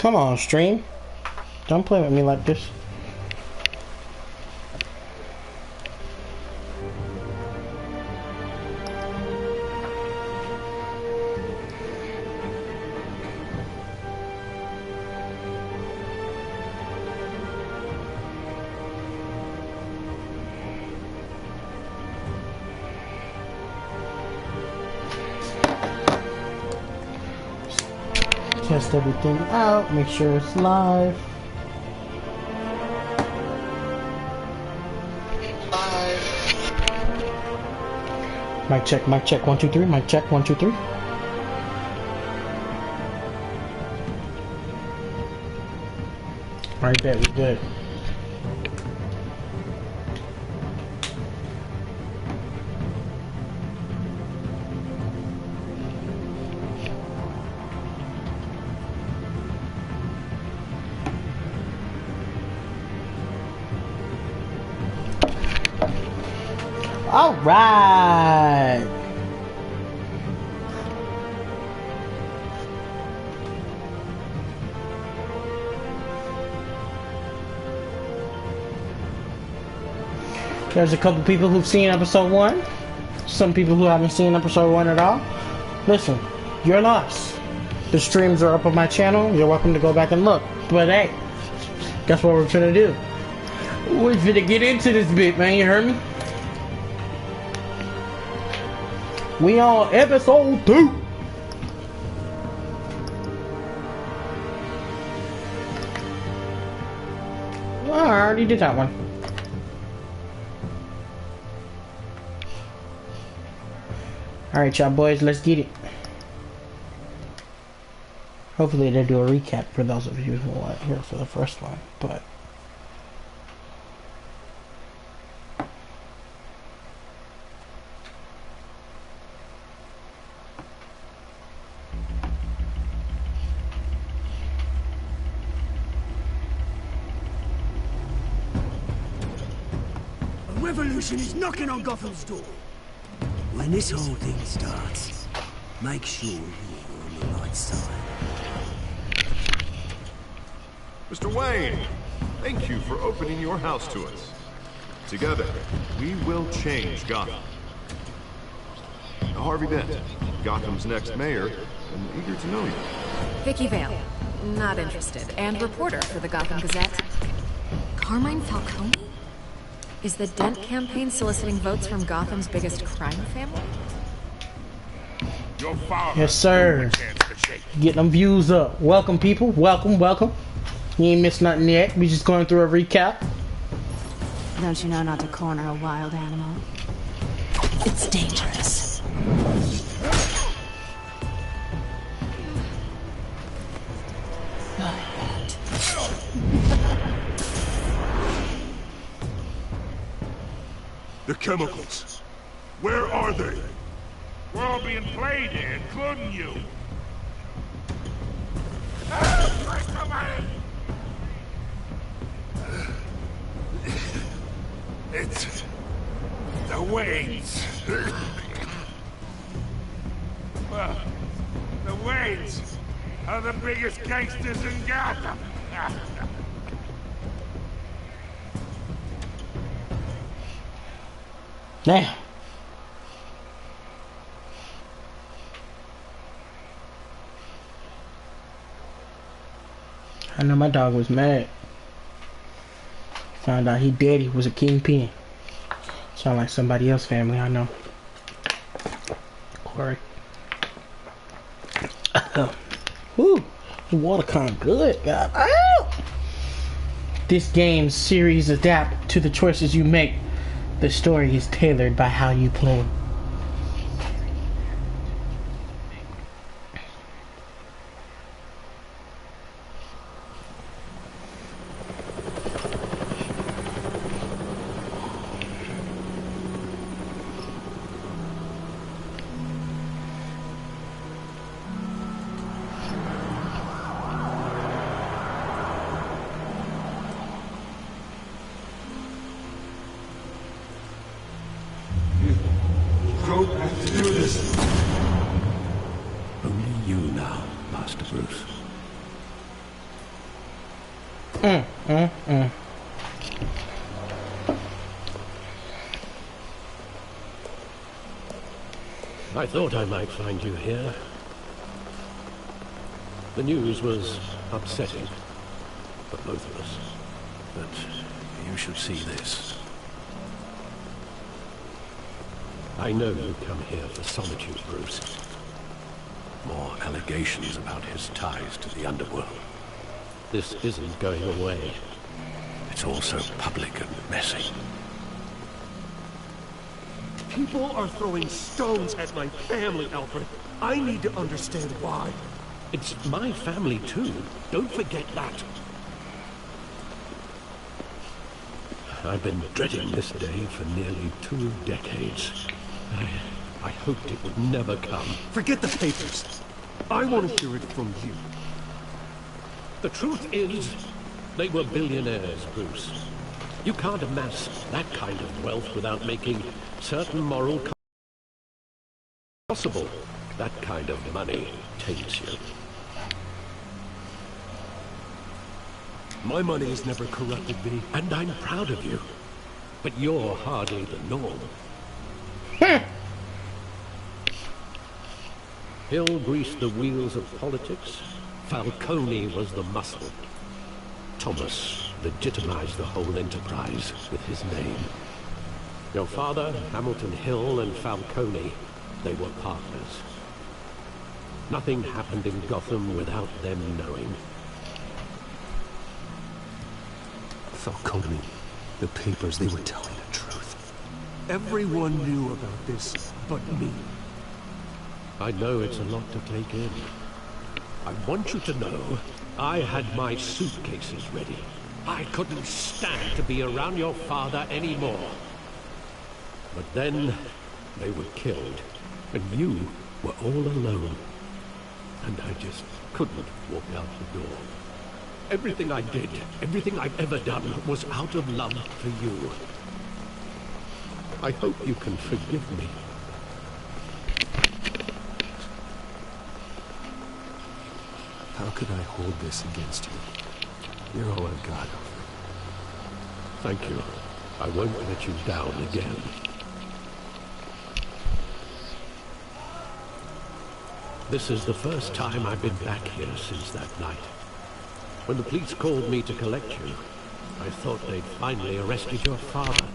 Come on, stream. Don't play with me like this. Test everything out, make sure it's live. Mic check, 1 2 3, mic check, 1 2 3. Alright, bet we good. All right. There's a couple people who've seen episode 1. Some people who haven't seen episode 1 at all. Listen, your loss. The streams are up on my channel. You're welcome to go back and look. But hey, guess what we're gonna do? We're gonna get into this bit, man. You heard me? We on episode 2. Well, I already did that one. Alright, y'all boys, let's get it. Hopefully they do a recap for those of you who weren't here for the first one, but... Revolution is knocking on Gotham's door. When this whole thing starts, make sure you're on the right side. Mr. Wayne, thank you for opening your house to us. Together, we will change Gotham. Harvey Dent, Gotham's next mayor, and eager to know you. Vicky Vale, not interested, and reporter for the Gotham Gazette. Carmine Falcone? Is the Dent campaign soliciting votes from Gotham's biggest crime family? Yes, sir. Getting them views up. Welcome, people. Welcome, welcome. You ain't missed nothing yet. We just going through a recap. Don't you know not to corner a wild animal? It's dangerous. The chemicals. Where are they? We're all being played here, including you. It's... the Waynes. Well, the Waynes are the biggest gangsters in Gotham. Damn. I know my dog was mad. Found out he dead, he was a kingpin. Sound like somebody else's family I know. Corey. Whew. The water kinda good, God. Ow! This game's series adapt to the choices you make. The story is tailored by how you play. I thought I might find you here. The news was upsetting for both of us. But you should see this. I know you come here for solitude, Bruce. More allegations about his ties to the underworld. This isn't going away. It's also public and messy. People are throwing stones at my family, Alfred. I need to understand why. It's my family too. Don't forget that. I've been dreading this day for nearly 2 decades. I hoped it would never come. Forget the papers. I want to hear it from you. The truth is, they were billionaires, Bruce. You can't amass that kind of wealth without making certain moral possible. That kind of money taints you. My money has never corrupted me. And I'm proud of you. But you're hardly the norm. Hill greased the wheels of politics. Falcone was the muscle. Thomas legitimized the whole enterprise with his name. Your father, Hamilton Hill, and Falcone, they were partners. Nothing happened in Gotham without them knowing. Falcone, the papers, they were telling the truth. Everyone knew about this but me. I know it's a lot to take in. I want you to know I had my suitcases ready. I couldn't stand to be around your father anymore. But then they were killed, and you were all alone. And I just couldn't walk out the door. Everything I did, everything I've ever done, was out of love for you. I hope you can forgive me. How could I hold this against you? You're all I've got, Alfred. Thank you. I won't let you down again. This is the first time I've been back here since that night. When the police called me to collect you, I thought they'd finally arrested your father.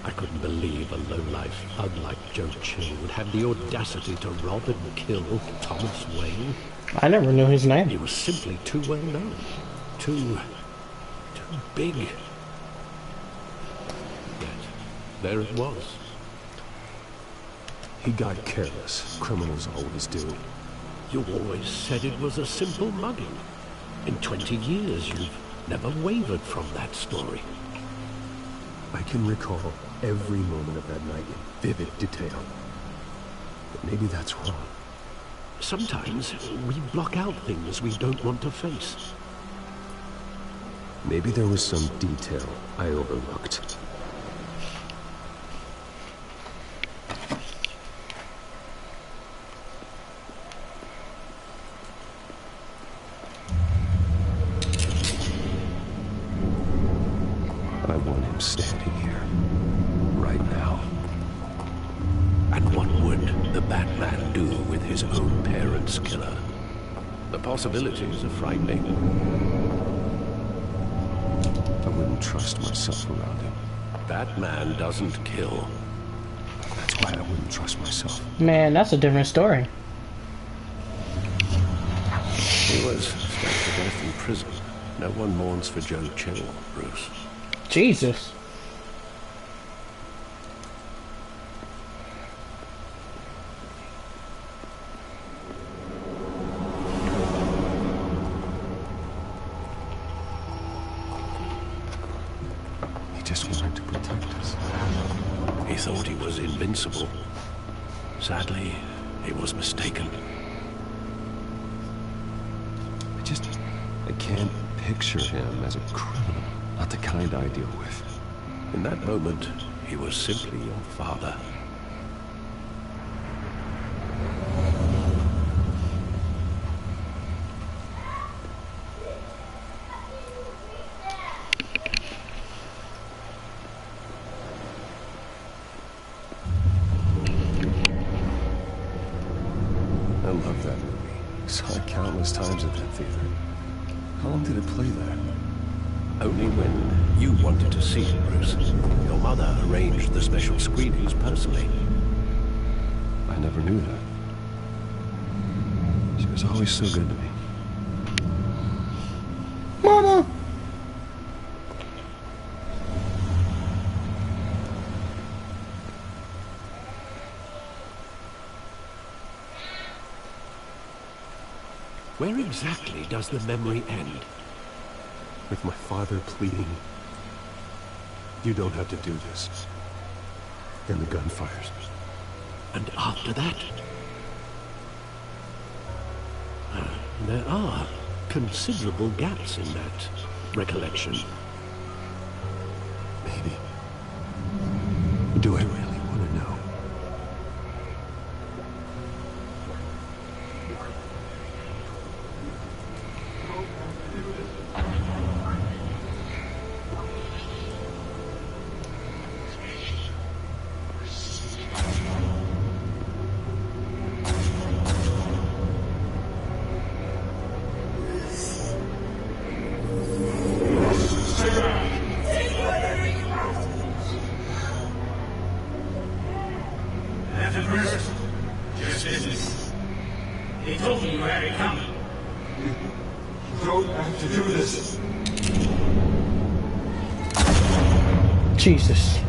I couldn't believe a lowlife thug like Joe Chill would have the audacity to rob and kill Thomas Wayne. I never knew his name. He was simply too well known. Too big. Yet, there it was. He got careless. Criminals always do. You always said it was a simple mugging. In 20 years, you've never wavered from that story. I can recall every moment of that night in vivid detail. But maybe that's wrong. Sometimes we block out things we don't want to face. Maybe there was some detail I overlooked. I want him standing here, right now. And what would the Batman do with his own parents' killer? The possibilities are frightening. I wouldn't trust myself around him. Batman doesn't kill. That's why I wouldn't trust myself. Man, that's a different story. He was stabbed to death in prison. No one mourns for Joe Chill, Bruce. Jesus. He just wanted to protect us. He thought he was invincible. Sadly, he was mistaken. I can't picture him as a criminal. Not the kind I deal with. In that moment, he was simply your father. I love that movie. Saw it countless times at that theater. How long did it play there? Only when you wanted to see it, Bruce. Your mother arranged the special screenings personally. I never knew that. She was always so good to me. Mama! Where exactly does the memory end? With my father pleading, "You don't have to do this." Then the gun fires. And after that? There are considerable gaps in that recollection. Maybe. Do I really want to know? They told me you had it coming. You don't have to do this. Jesus.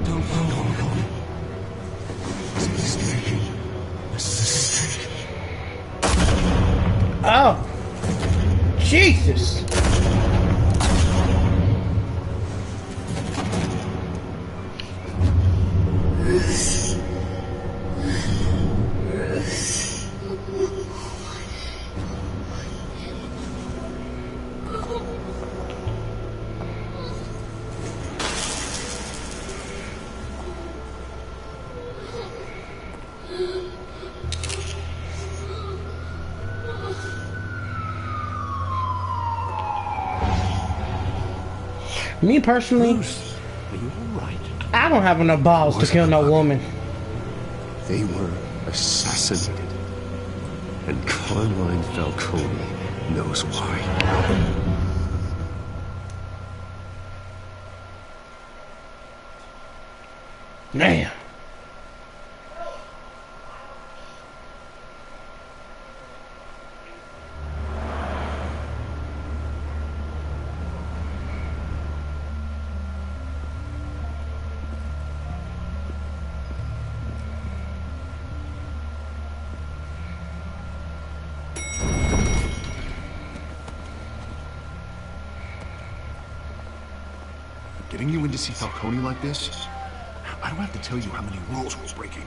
Don't go. It's a mistake. It's a mistake. Oh. Jesus. Me personally, Bruce, are you all right? I don't have enough balls to kill no woman. They were assassinated. And Carmine Falcone knows why. Damn. Getting you in to see Falcone like this? I don't have to tell you how many rules we're breaking.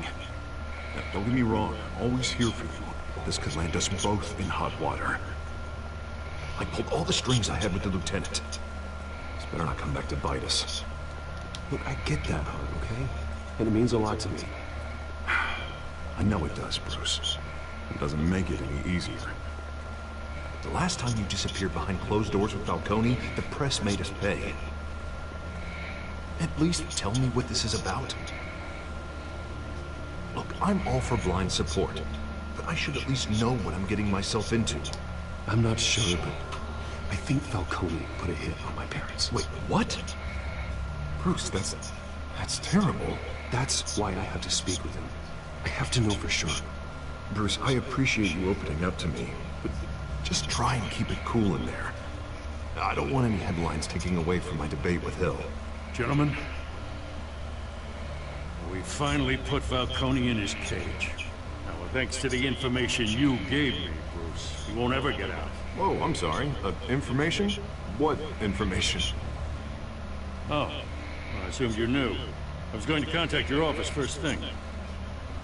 Now, don't get me wrong, I'm always here for you. This could land us both in hot water. I pulled all the strings I had with the lieutenant. This better not come back to bite us. Look, I get that, Hart, okay? And it means a lot to me. I know it does, Bruce. It doesn't make it any easier. The last time you disappeared behind closed doors with Falcone, the press made us pay. At least tell me what this is about. Look, I'm all for blind support, but I should at least know what I'm getting myself into. I'm not sure, but I think Falcone put a hit on my parents. Wait, what? Bruce, that's terrible. That's why I have to speak with him. I have to know for sure. Bruce, I appreciate you opening up to me, but just try and keep it cool in there. I don't want any headlines taking away from my debate with Hill. Gentlemen, we finally put Falcone in his cage. Now, thanks to the information you gave me, Bruce, he won't ever get out. Whoa, I'm sorry. Information? What information? Oh, well, I assumed you knew. I was going to contact your office first thing,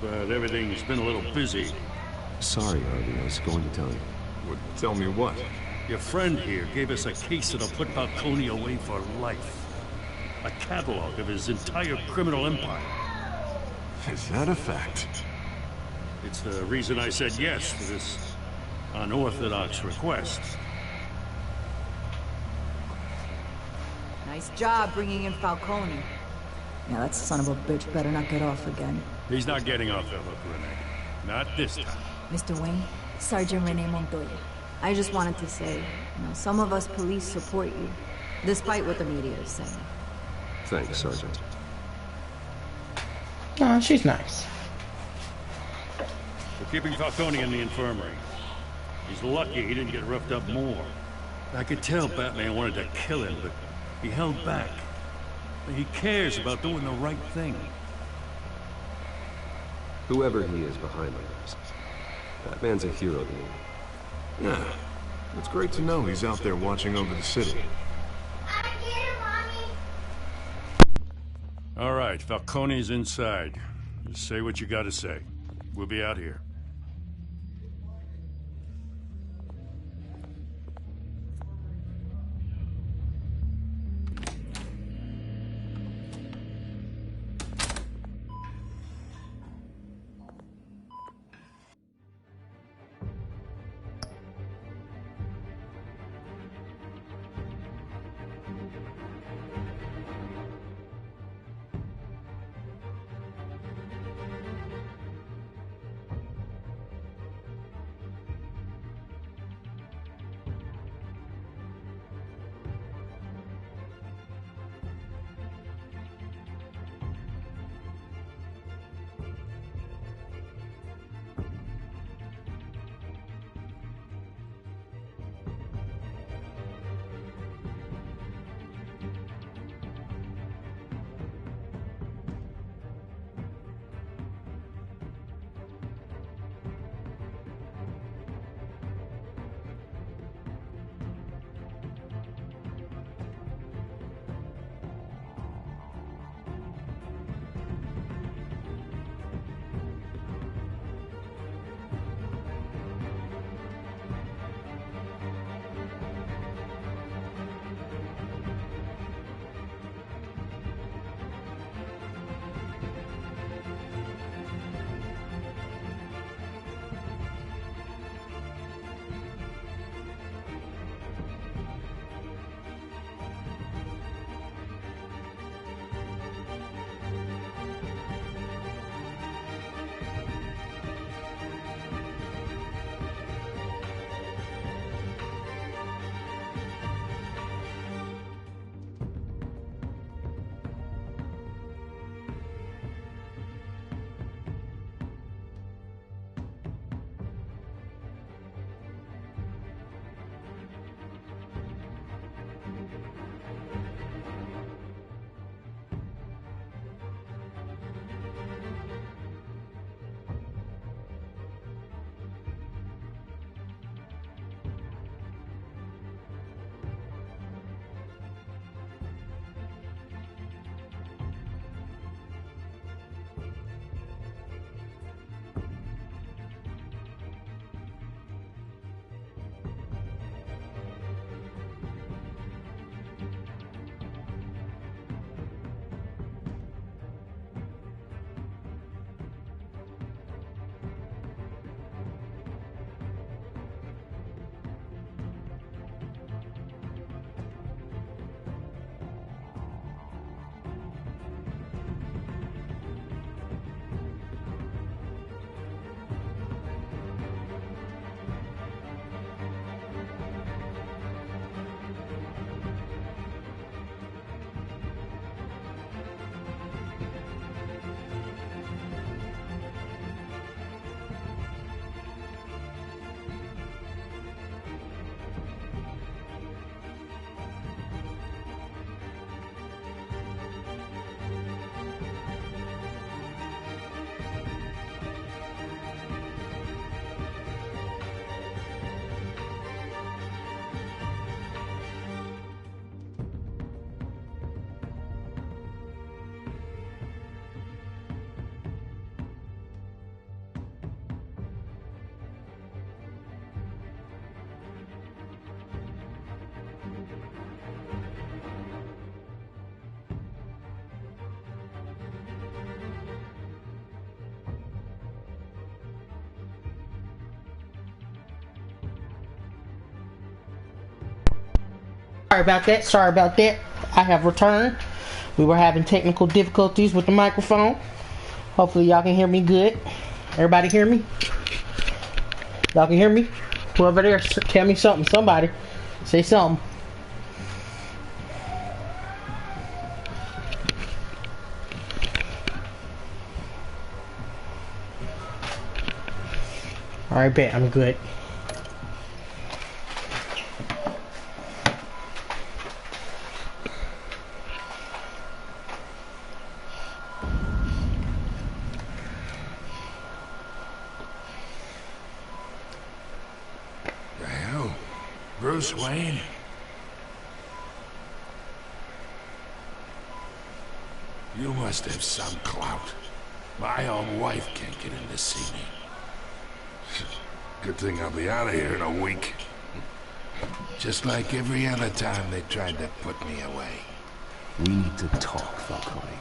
but everything's been a little busy. Sorry, Harvey, I was going to tell you. Tell me what? Your friend here gave us a case that'll put Falcone away for life. A catalog of his entire criminal empire. Is that a fact? It's the reason I said yes to this unorthodox request. Nice job bringing in Falcone. Yeah, that son of a bitch better not get off again. He's not getting off the hook, Renee. Not this time. Mr. Wayne, Sergeant Rene Montoya. I just wanted to say, some of us police support you, despite what the media is saying. Thanks, Sergeant. Oh, she's nice. We're keeping Falcone in the infirmary. He's lucky he didn't get roughed up more. I could tell Batman wanted to kill him, but he held back. He cares about doing the right thing. Whoever he is behind all this, Batman's a hero to me. Yeah, it's great to know he's out there watching over the city. All right, Falcone's inside. Just say what you gotta say. We'll be out here. Sorry about that. I have returned. We were having technical difficulties with the microphone. Hopefully y'all can hear me good. Everybody hear me? Y'all can hear me? Whoever there, tell me something. Somebody. Say something. Alright, bet. I'm good. Well, Bruce Wayne? You must have some clout. My own wife can't get in to see me. Good thing I'll be out of here in a week. Just like every other time they tried to put me away. We need to talk, Falcone.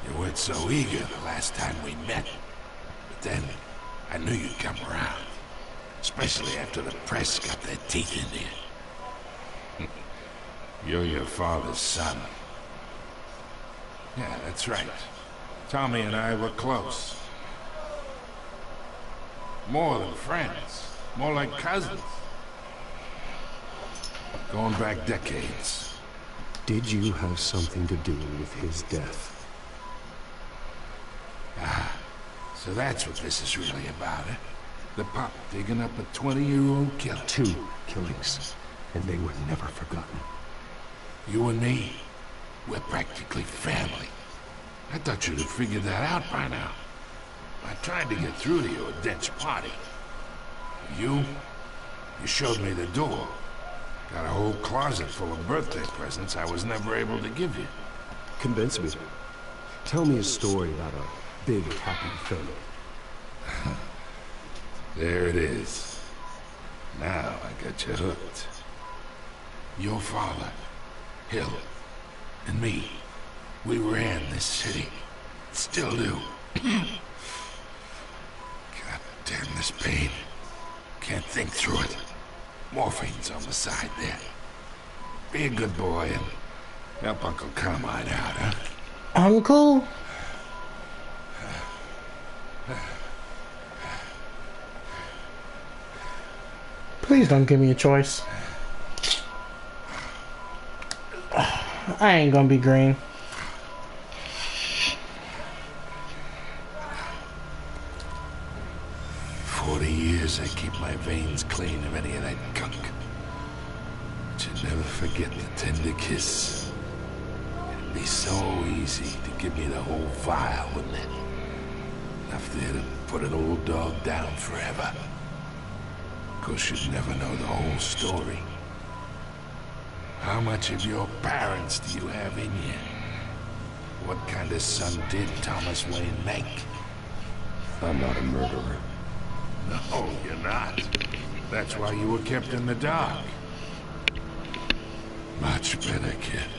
You weren't so eager the last time we met. But then, I knew you'd come around. Especially after the press got their teeth into you. You're your father's son. Yeah, that's right. Tommy and I were close. More than friends. More like cousins. Going back decades. Did you have something to do with his death? Ah, so that's what this is really about, eh? The pop digging up a 20-year-old killer. 2 killings, and they were never forgotten. You and me, we're practically family. I thought you'd have figured that out by now. I tried to get through to you at Dent's party. You showed me the door. Got a whole closet full of birthday presents I was never able to give you. Convince me. Tell me a story about a big, happy family. There it is. Now I got you hooked. Your father, Hill, and me, we ran this city. Still do. God damn this pain. Can't think through it. Morphine's on the side there. Be a good boy and help Uncle Carmine out, huh? Uncle? Please don't give me a choice. I ain't gonna be green. I keep my veins clean of any of that gunk. But you'd never forget the tender kiss. It'd be so easy to give me the whole vial, wouldn't it? Enough there to put an old dog down forever. Of course, you'd never know the whole story. How much of your parents do you have in you? What kind of son did Thomas Wayne make? I'm not a murderer. No, you're not. That's why you were kept in the dark. Much better, kid.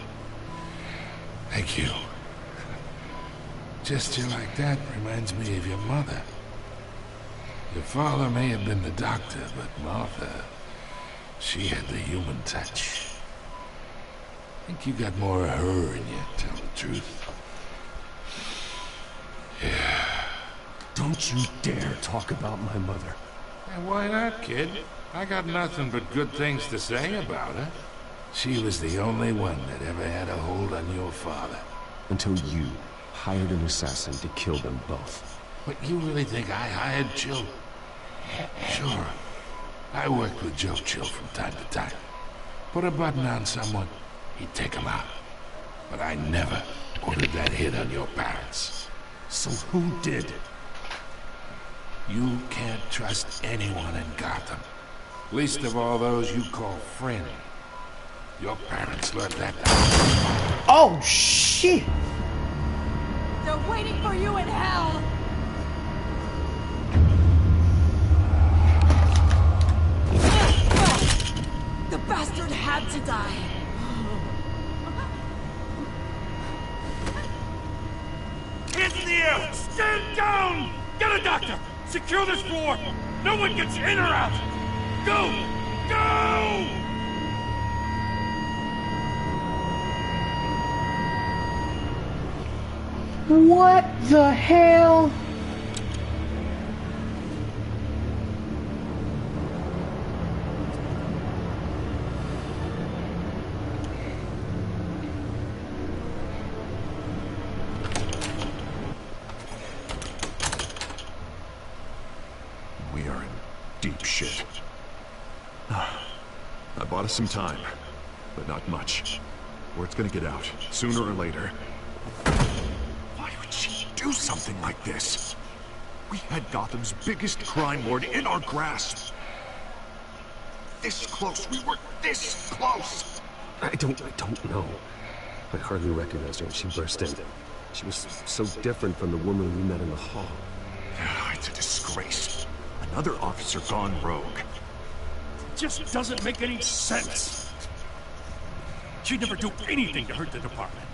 Thank you. Gesture like that reminds me of your mother. Your father may have been the doctor, but Martha, she had the human touch. I think you got more of her in you, tell the truth. Yeah. Don't you dare talk about my mother. And why not, kid? I got nothing but good things to say about her. She was the only one that ever had a hold on your father. Until you hired an assassin to kill them both. But you really think I hired Chill? Sure. I worked with Joe Chill from time to time. Put a button on someone, he'd take him out. But I never ordered that hit on your parents. So who did? You can't trust anyone in Gotham. Least of all those you call friend. Your parents learned that. Oh, shit! They're waiting for you in hell! The bastard had to die. Hands in the air! Stand down! Get a doctor! Secure this floor! No one gets in or out! Go! Go! What the hell? We are in deep shit. I bought us some time, but not much. Word's gonna get out, sooner or later. Why would she do something like this? We had Gotham's biggest crime lord in our grasp. This close, we were this close! I don't know. I hardly recognized her when she burst in. She was so different from the woman we met in the hall. It's a disgrace. Another officer gone rogue. It just doesn't make any sense. She'd never do anything to hurt the department.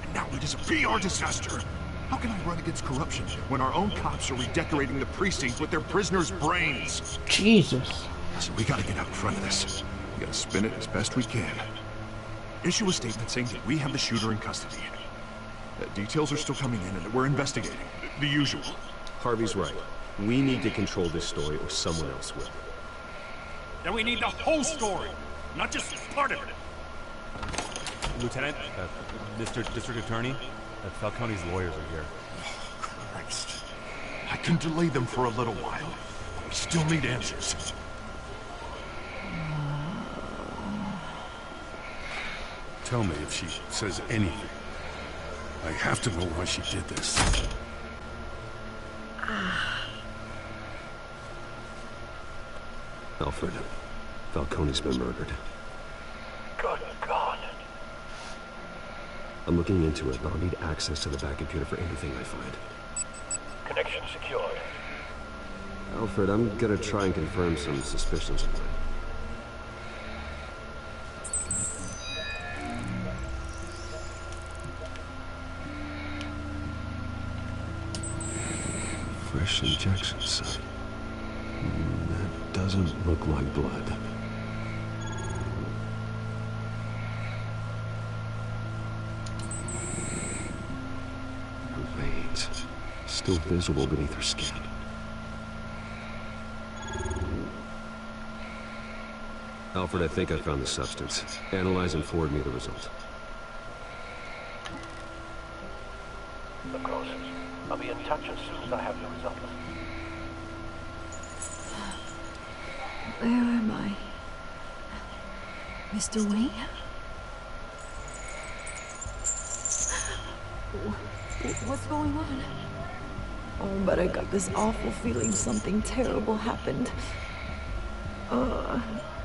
And now it is a PR disaster. How can I run against corruption when our own cops are redecorating the precinct with their prisoners' brains? Jesus. So we gotta get out in front of this. We gotta spin it as best we can. Issue a statement saying that we have the shooter in custody. Details are still coming in and we're investigating. The usual. Harvey's right. We need to control this story or someone else will. Then we need the whole story, not just part of it. Lieutenant, Mr. District Attorney, Falcone's lawyers are here. Christ. I can delay them for a little while. We still need answers. Tell me if she says anything. I have to know why she did this. Alfred, Falcone's been murdered. Good God. I'm looking into it, but I'll need access to the back computer for anything I find. Connection secured. Alfred, I'm gonna try and confirm some suspicions of mine. Fresh injection site. That doesn't look like blood. Her veins, still visible beneath her skin. Alfred, I think I found the substance. Analyze and forward me the result. Of course. I'll be in touch as soon as I have the results. Where am I? Mr. Wayne? What's going on? Oh, but I got this awful feeling something terrible happened.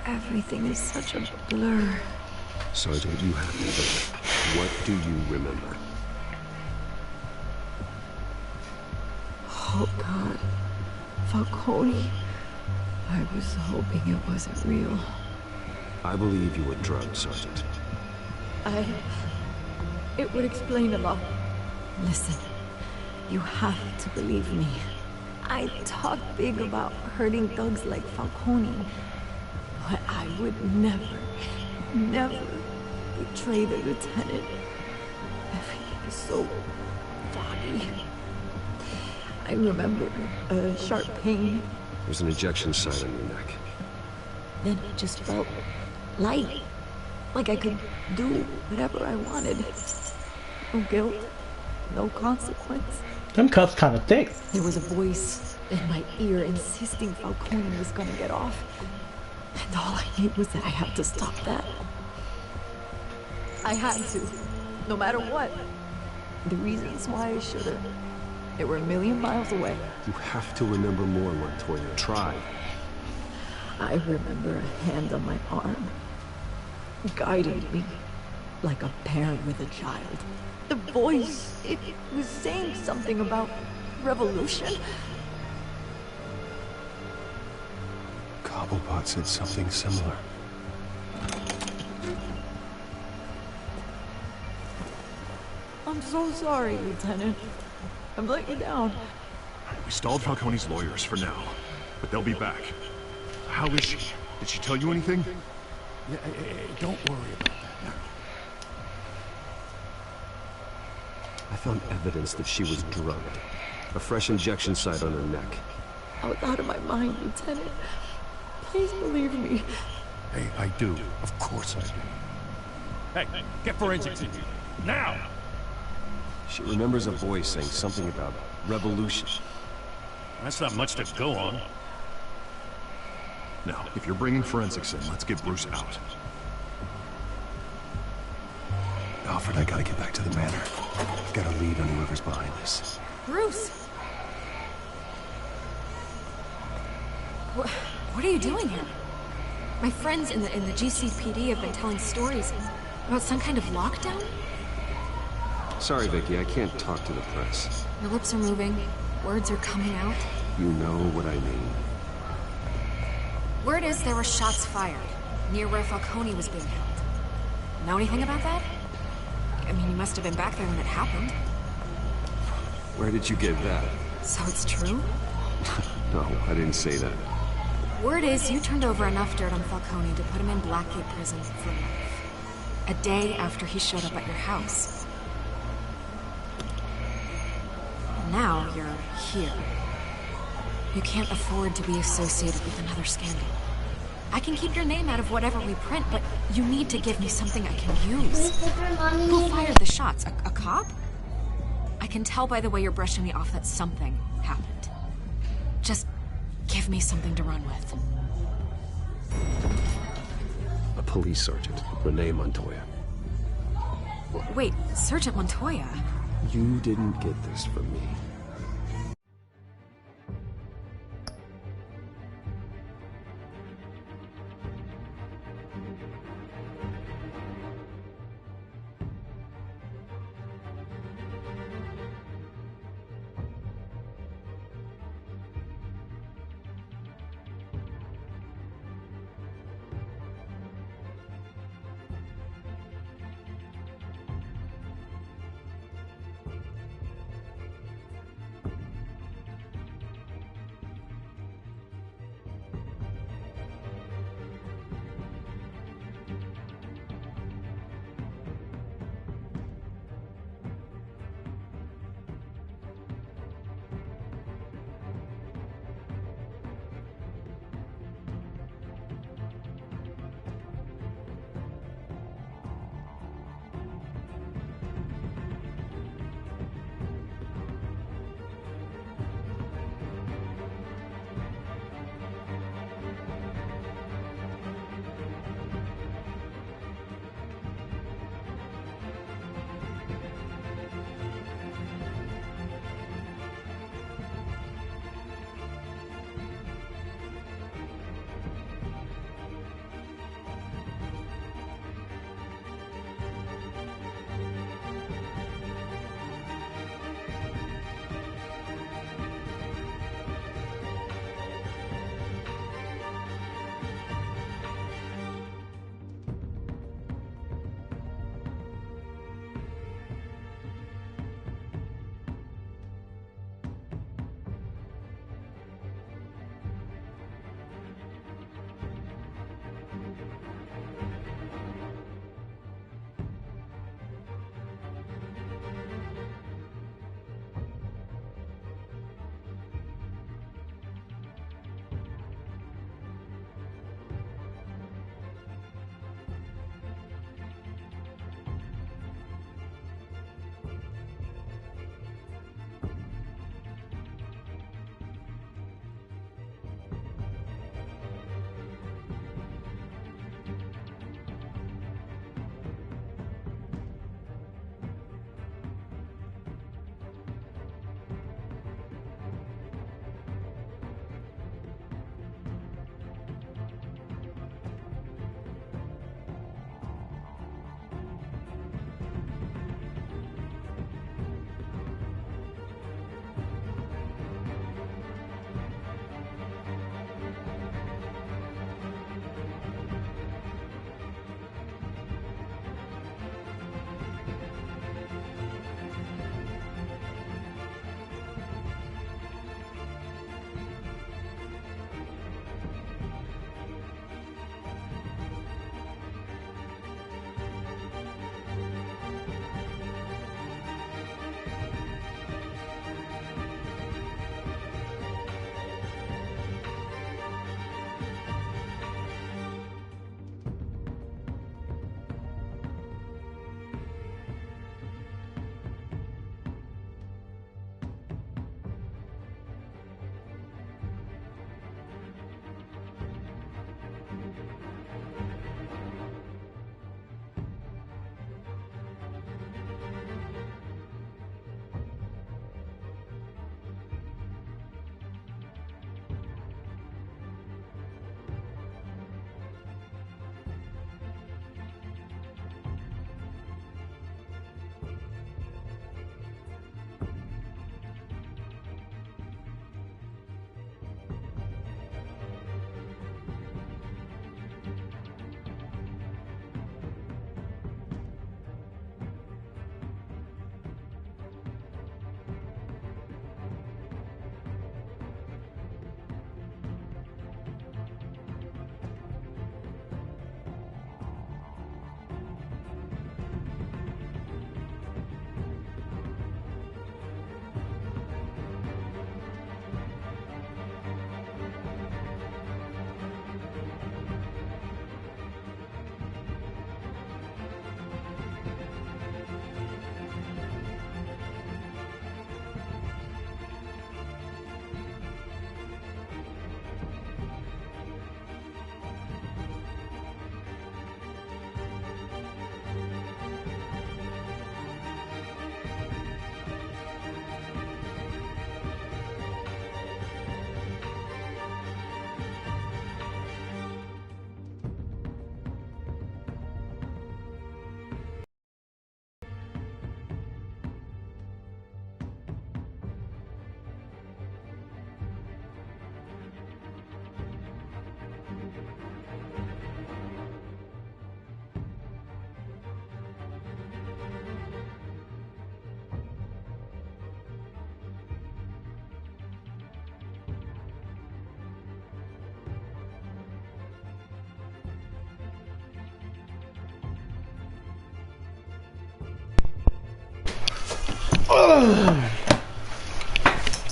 Everything is such a blur. Sergeant, you have to think. What do you remember? Oh, God. Falcone. I was hoping it wasn't real. I believe you were drugged, Sergeant. It would explain a lot. Listen, you have to believe me. I talk big about hurting thugs like Falcone, but I would never betray the lieutenant. Everything is so foggy. I remember a sharp pain. There's an injection site on your neck. Then it just felt light. Like I could do whatever I wanted. No guilt, no consequence. Them cuffs kind of thick. There was a voice in my ear insisting Falcone was gonna get off. And all I knew was that I had to stop that. I had to, no matter what. The reasons why I should've, they were a million miles away. You have to remember more, Montoya. Try. I remember a hand on my arm, guiding me like a parent with a child. The voice, it was saying something about revolution. Cobblepot said something similar. I'm so sorry, Lieutenant. I've let you down. We stalled Falcone's lawyers for now, but they'll be back. How is she? Did she tell you anything? Yeah, don't worry about that. found evidence that she was drugged. A fresh injection site on her neck. I was out of my mind, Lieutenant. Please believe me. Hey, I do. Of course I do. Hey, get forensics in here. Now! She remembers a voice saying something about revolution. That's not much to go on. Now, if you're bringing forensics in, let's get Bruce out. Alfred, I gotta get back to the manor. I've got a lead on whoever's behind this. Bruce! What are you doing here? My friends in the GCPD have been telling stories about some kind of lockdown? Sorry, Vicky, I can't talk to the press. Your lips are moving, words are coming out. You know what I mean. Word is there were shots fired near where Falcone was being held. Know anything about that? I mean, you must have been back there when it happened. Where did you get that? So it's true? No, I didn't say that. Word is you turned over enough dirt on Falcone to put him in Blackgate Prison for life. A day after he showed up at your house. And now you're here. You can't afford to be associated with another scandal. I can keep your name out of whatever we print, but you need to give me something I can use. Who fired the shots? A cop? I can tell by the way you're brushing me off that something happened. Just give me something to run with. A police sergeant, Renee Montoya. Wait, Sergeant Montoya? You didn't get this from me.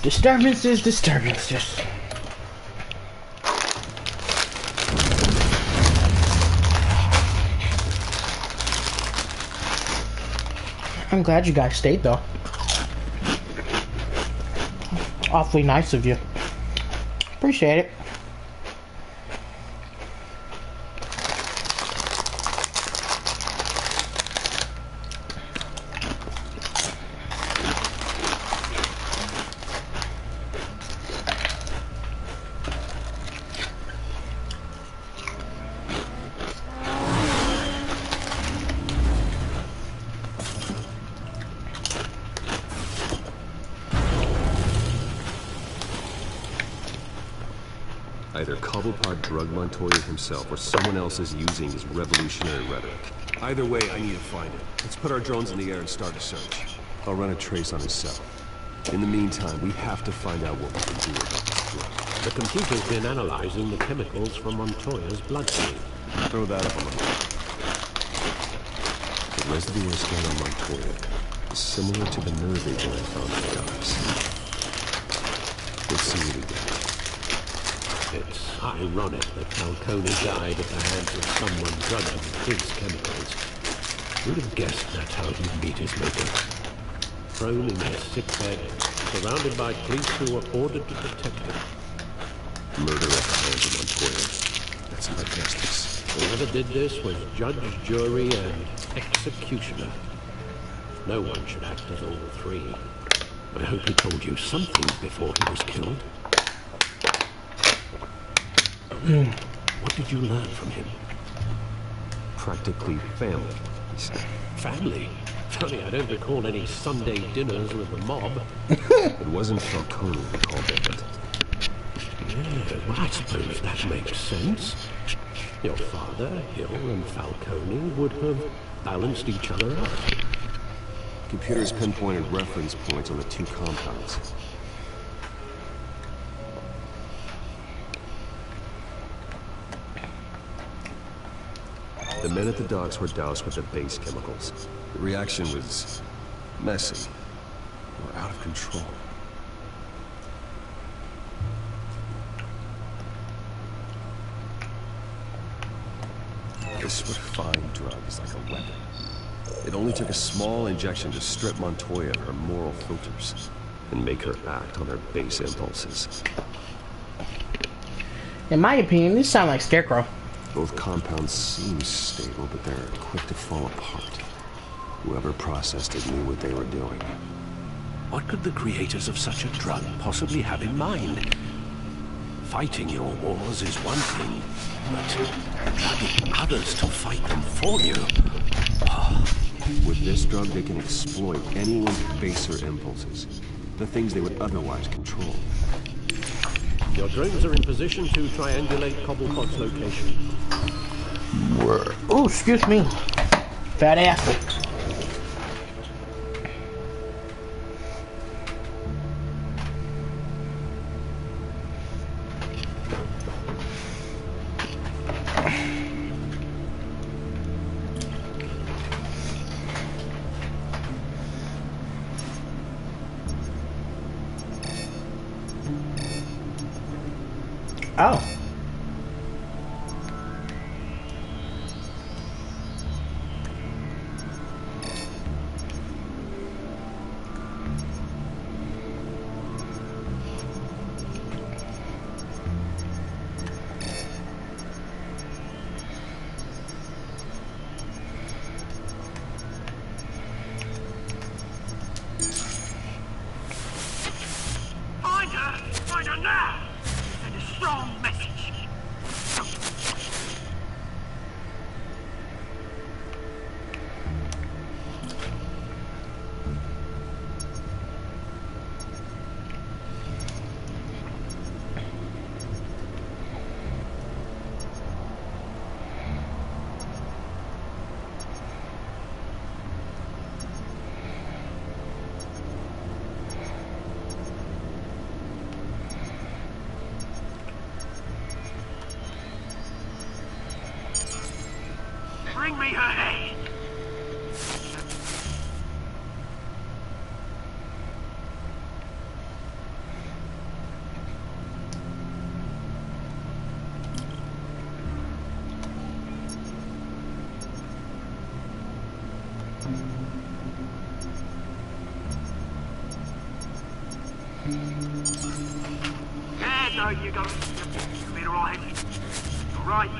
Disturbances, disturbances. I'm glad you guys stayed though. Awfully nice of you. Appreciate it. Either Cobblepot drugged Montoya himself, or someone else is using his revolutionary rhetoric. Either way, I need to find it. Let's put our drones in the air and start a search. I'll run a trace on his cell. In the meantime, we have to find out what we can do about this drug. The computer's been analyzing the chemicals from Montoya's bloodstream. Throw that up on the The residue scan on Montoya is similar to the nerve agent I found in the docks. Let's see what we get. It's ironic that Falcone died at the hands of someone drugging his chemicals. Who'd have guessed that's how he'd meet his maker? Thrown in his sickbed, surrounded by police who were ordered to protect him. Murder at the hands of Montoya. That's how I guessed this. Whoever did this was judge, jury, and executioner. No one should act as all three. I hope he told you something before he was killed. What did you learn from him? Practically family, he said. Family? Funny, I don't recall any Sunday dinners with the mob. It wasn't Falcone who called it. Yeah, well, I suppose that makes sense. Your father, Hill, and Falcone would have balanced each other out. Computers pinpointed reference points on the two compounds. The men at the docks were doused with the base chemicals. The reaction was messy, or out of control. This refined drug is like a weapon. It only took a small injection to strip Montoya of her moral filters and make her act on her base impulses. In my opinion, these sound like Scarecrow. Both compounds seem stable, but they're quick to fall apart. Whoever processed it knew what they were doing. What could the creators of such a drug possibly have in mind? Fighting your wars is one thing, but drugging others to fight them for you? Oh. With this drug, they can exploit anyone's baser impulses, the things they would otherwise control. Your drones are in position to triangulate Cobblepot's location. Oh, excuse me. Fat ass. Oh. Find her now! Send a strong message. Bring me her head. Yeah, no, you got it. You'll be alright. Alright.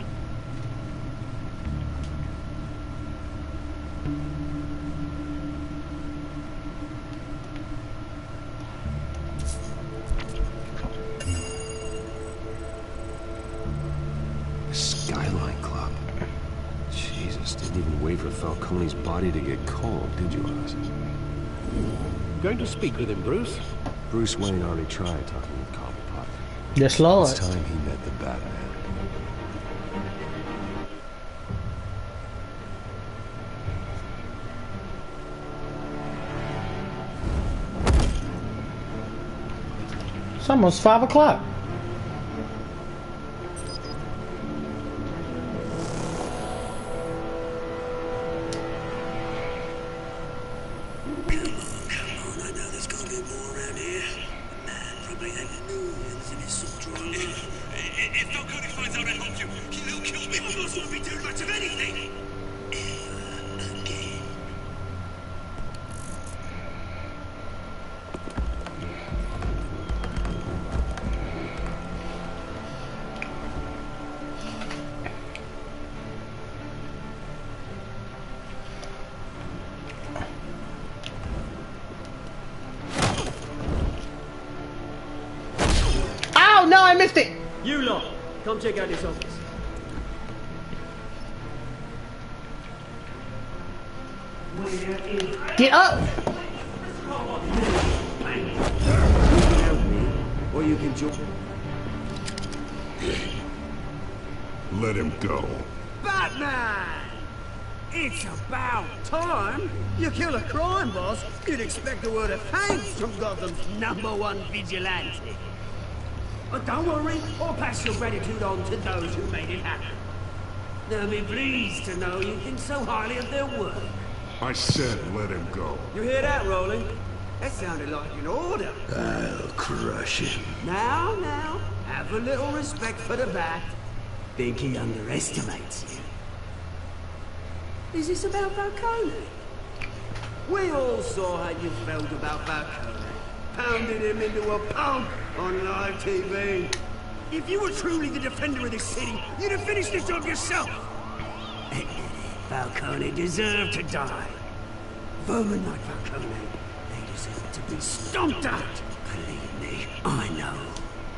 Skyline Club. Jesus, didn't even wait for Falcone's body to get cold, did you, Oz? Going to speak with him, Bruce? Bruce Wayne already tried talking with Cobblepot. Yes, Lord. It's time he met the Batman. It's almost 5 o'clock. If Falcone finds out I helped you, he'll kill me. My boss won't be doing much of anything. Ever again. Oh no, I missed it. You lot, come check out this office. Get up. Help me, or you can join. Let him go. Batman! It's about time. You kill a crime boss, you'd expect a word of thanks from Gotham's #1 vigilante. But don't worry, I'll pass your gratitude on to those who made it happen. They'll be pleased to know you think so highly of their work. I said let him go. You hear that, Roland? That sounded like an order. I'll crush him. Now, have a little respect for the Bat. Think he underestimates you. Is this about Falcone? We all saw how you felt about Falcone. Pounded him into a pulp on live TV. If you were truly the defender of this city, you'd have finished the job yourself. Falcone deserved to die. Vermin like Falcone, they deserve to be stomped out. Believe me, I know.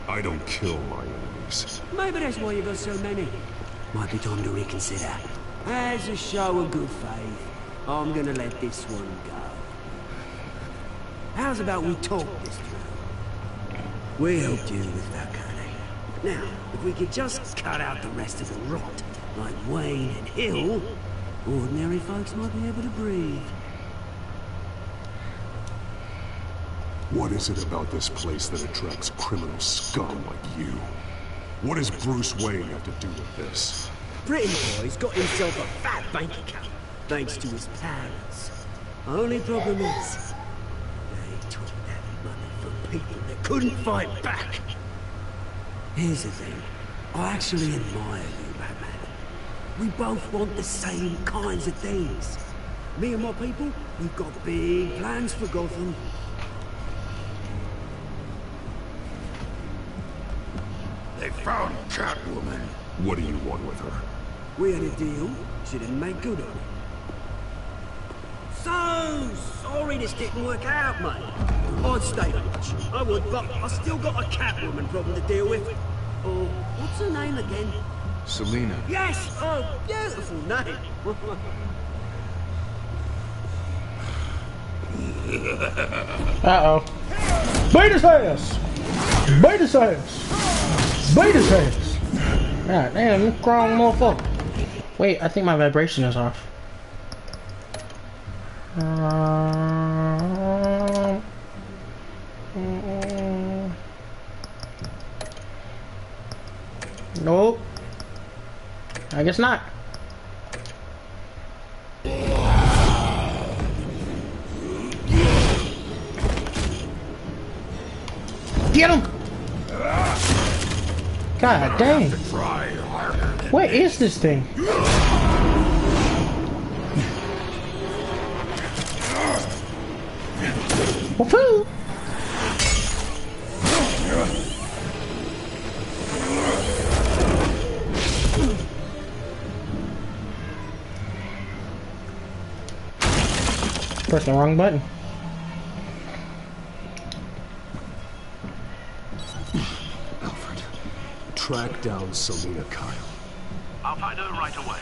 I don't kill my enemies. Maybe that's why you got so many. Might be time to reconsider. As a show of good faith, I'm gonna let this one go. How's about we talk this through? We helped you with Falcone. Now, if we could just cut out the rest of the rot, like Wayne and Hill, ordinary folks might be able to breathe. What is it about this place that attracts criminal scum like you? What does Bruce Wayne have to do with this? Pretty boy's got himself a fat bank account, thanks to his parents. Only problem is, they took that money from people that couldn't fight back. Here's the thing, I actually admire you, Batman. We both want the same kinds of things. Me and my people, we've got big plans for Gotham. They found Catwoman. What do you want with her? We had a deal, she didn't make good on it. So sorry this didn't work out, mate. I'd stay much. I would, but I still got a Catwoman problem to deal with. Oh, what's her name again? Selina. Yes! Oh, beautiful name. Uh-oh. Beat his ass! Beat his ass! Beat his ass! God damn, you strong motherfucker. Wait, I think my vibration is off. Nope. I guess not. Get him! God dang. Where is this thing? Woohoo! Press the wrong button. Alfred, track down Selina Kyle. I'll find her right away.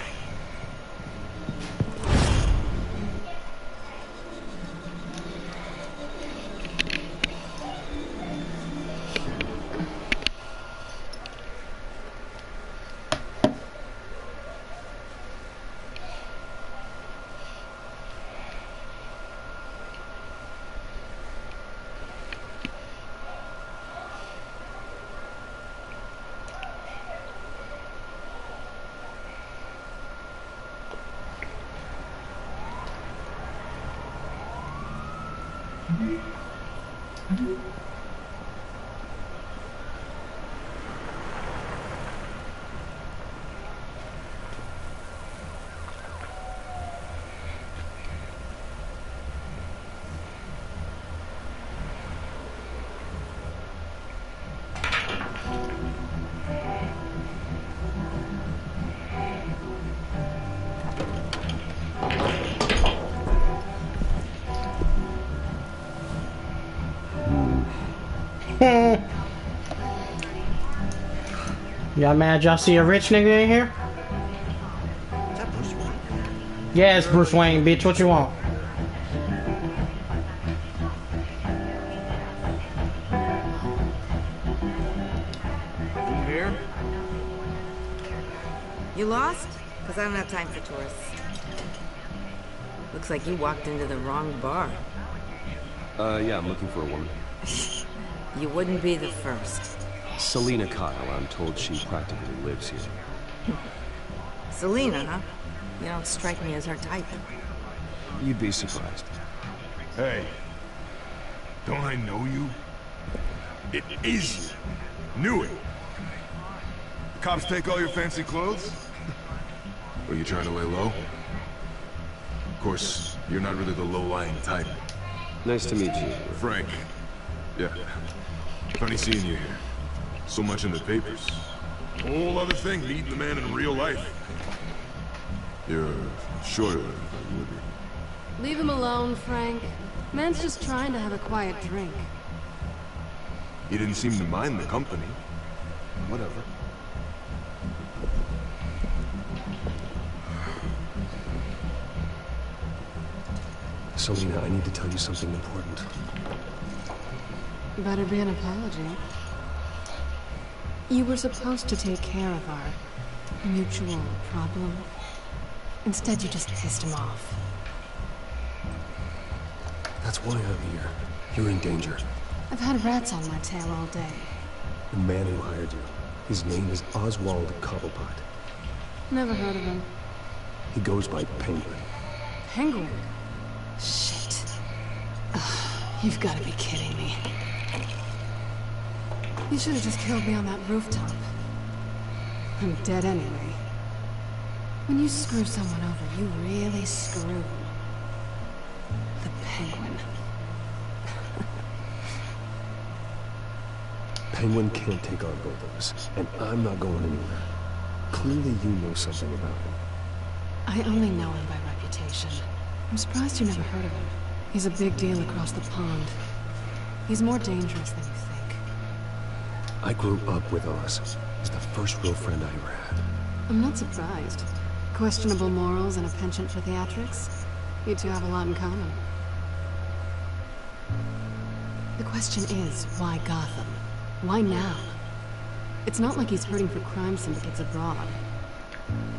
Y'all mad y'all see a rich nigga in here? Is that Bruce Wayne? Yeah, it's Bruce Wayne, bitch. What you want? You here? You lost? Because I don't have time for tourists. Looks like you walked into the wrong bar. Yeah, I'm looking for a woman. You wouldn't be the first. Selina Kyle, I'm told she practically lives here. Selina, huh? You don't strike me as her type. You'd be surprised. Hey, don't I know you? It is you. Knew it. The cops take all your fancy clothes? Or you trying to lay low? Of course, you're not really the low-lying type. Nice to meet you. Frank. Yeah. Funny seeing you here. So much in the papers. Whole other thing, meeting the man in real life. You're shorter than you would be. Leave him alone, Frank. Man's just trying to have a quiet drink. He didn't seem to mind the company. Whatever. Selina, I need to tell you something important. Better be an apology. You were supposed to take care of our mutual problem. Instead, you just pissed him off. That's why I'm here. You're in danger. I've had rats on my tail all day. The man who hired you, his name is Oswald Cobblepot. Never heard of him. He goes by Penguin. Penguin? Shit. Ugh, you've got to be kidding me. You should have just killed me on that rooftop. I'm dead anyway. When you screw someone over, you really screw. The Penguin. Penguin can't take on both of us, and I'm not going anywhere. Clearly you know something about him. I only know him by reputation. I'm surprised you never heard of him. He's a big deal across the pond. He's more dangerous than you think. I grew up with Oz. He's the first real friend I ever had. I'm not surprised. Questionable morals and a penchant for theatrics. You two have a lot in common. The question is, why Gotham? Why now? It's not like he's hurting for crime syndicates abroad.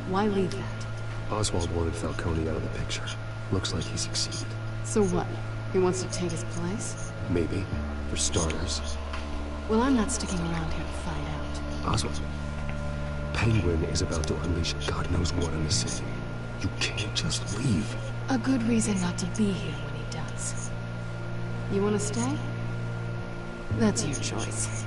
Why leave that? Oswald wanted Falcone out of the picture. Looks like he succeeded. So what? He wants to take his place? Maybe. For starters. Well, I'm not sticking around here to find out. Oswald. Penguin is about to unleash God knows what in the city. You can't just leave. A good reason not to be here when he does. You want to stay? That's your choice.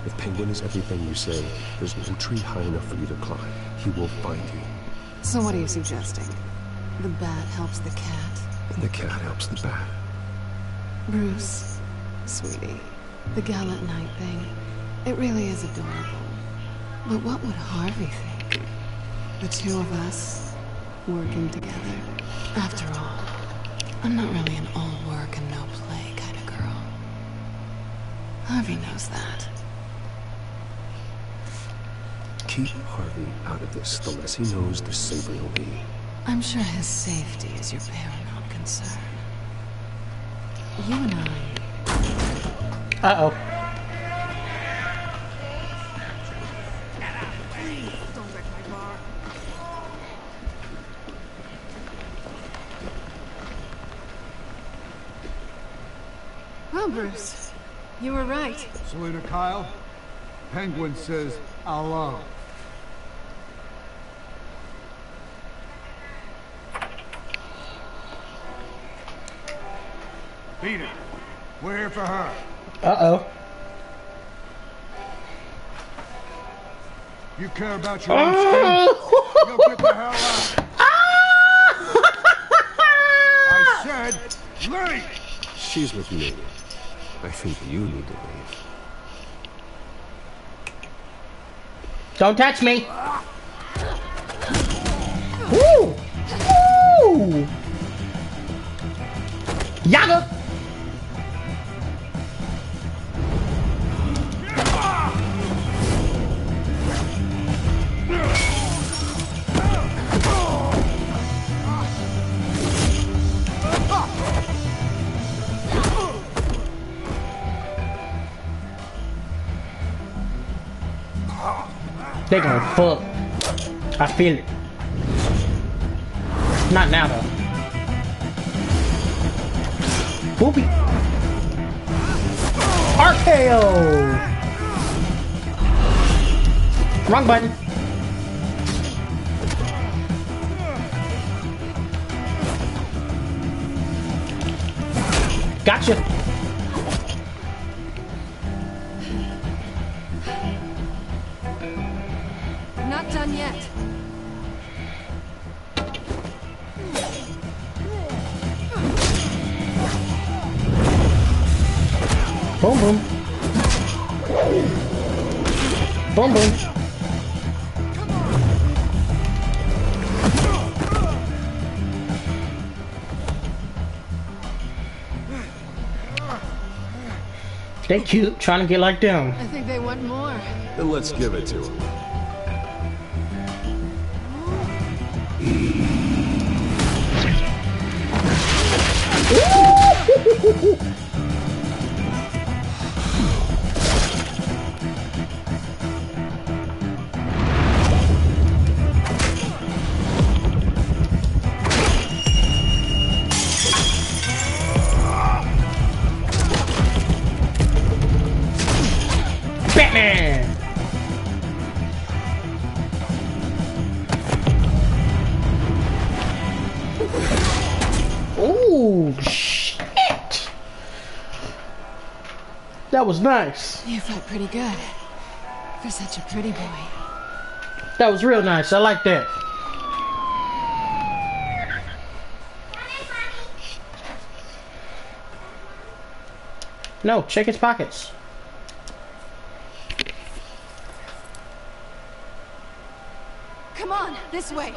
If Penguin is everything you say, there's no tree high enough for you to climb. He will find you. So what are you suggesting? The bat helps the cat? And the cat helps the bat. Bruce, sweetie, the gallant knight thing, it really is adorable. But what would Harvey think? The two of us, working together. After all, I'm not really an all work and no play kind of girl. Harvey knows that. Keep Harvey out of this. The less he knows, the safer he'll be. I'm sure his safety is your paramount concern. You and I... Uh-oh. Well, Bruce, you were right. Selena Kyle, Penguin says hello. Peter, we're here for her. Uh-oh. You care about your own skin? You'll get the hell out. I said, leave! She's with me. I think you need to leave. Don't touch me. Woo! Woo! Yaga! They gonna fuck. I feel it. Not now though. Boopy. RKO. Wrong button. Gotcha. Not done yet. Boom boom. Boom boom. They cute, trying to get like them. I think they want more. Then let's give it to him. Batman! Ooh, shit! That was nice. You fought pretty good. For such a pretty boy. That was real nice. I like that. No, check his pockets. Come on, this way.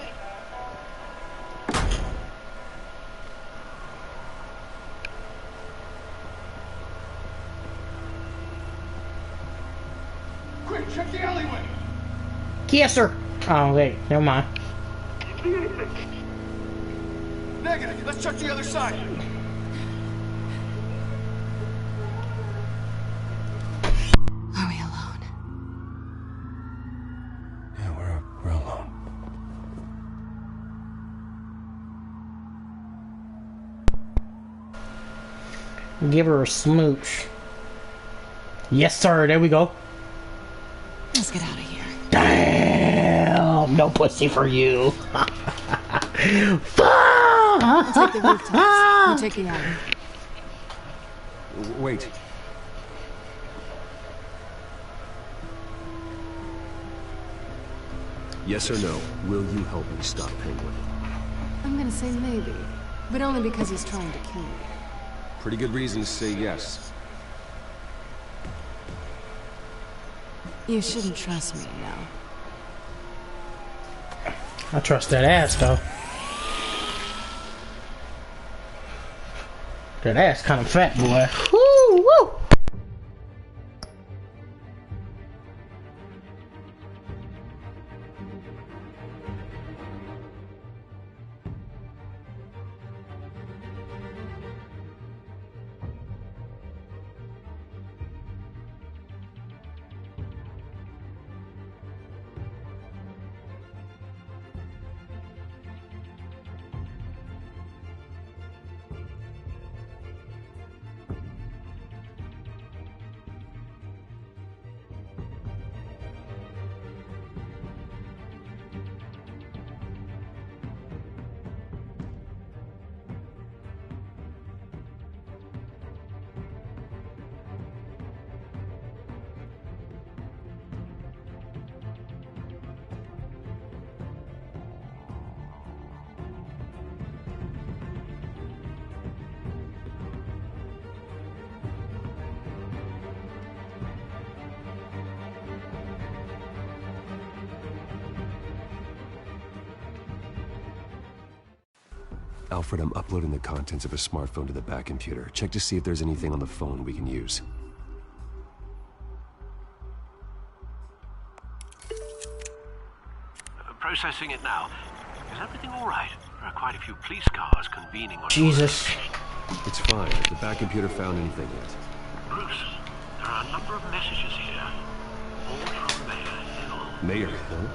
Quick, check the alleyway. Yes, sir. Oh, wait. Never mind. Negative. Let's check the other side. Are we alone? Yeah, we're alone. Give her a smooch. Yes, sir. There we go. Let's get out of here. Damn. No pussy for you. I'll take the rooftops. You take the alley. Wait. Yes or no? Will you help me stop Penguin? I'm gonna say maybe. But only because he's trying to kill me. Pretty good reason to say yes. You shouldn't trust me now. I trust that ass, though. That ass kind of fat, boy. Woo, woo. Alfred, I'm uploading the contents of a smartphone to the back computer. Check to see if there's anything on the phone we can use. Processing it now. Is everything all right? There are quite a few police cars convening on... Jesus. It's fine. Has the back computer found anything yet? Bruce, there are a number of messages here. All from Mayor Hill. Mayor Hill?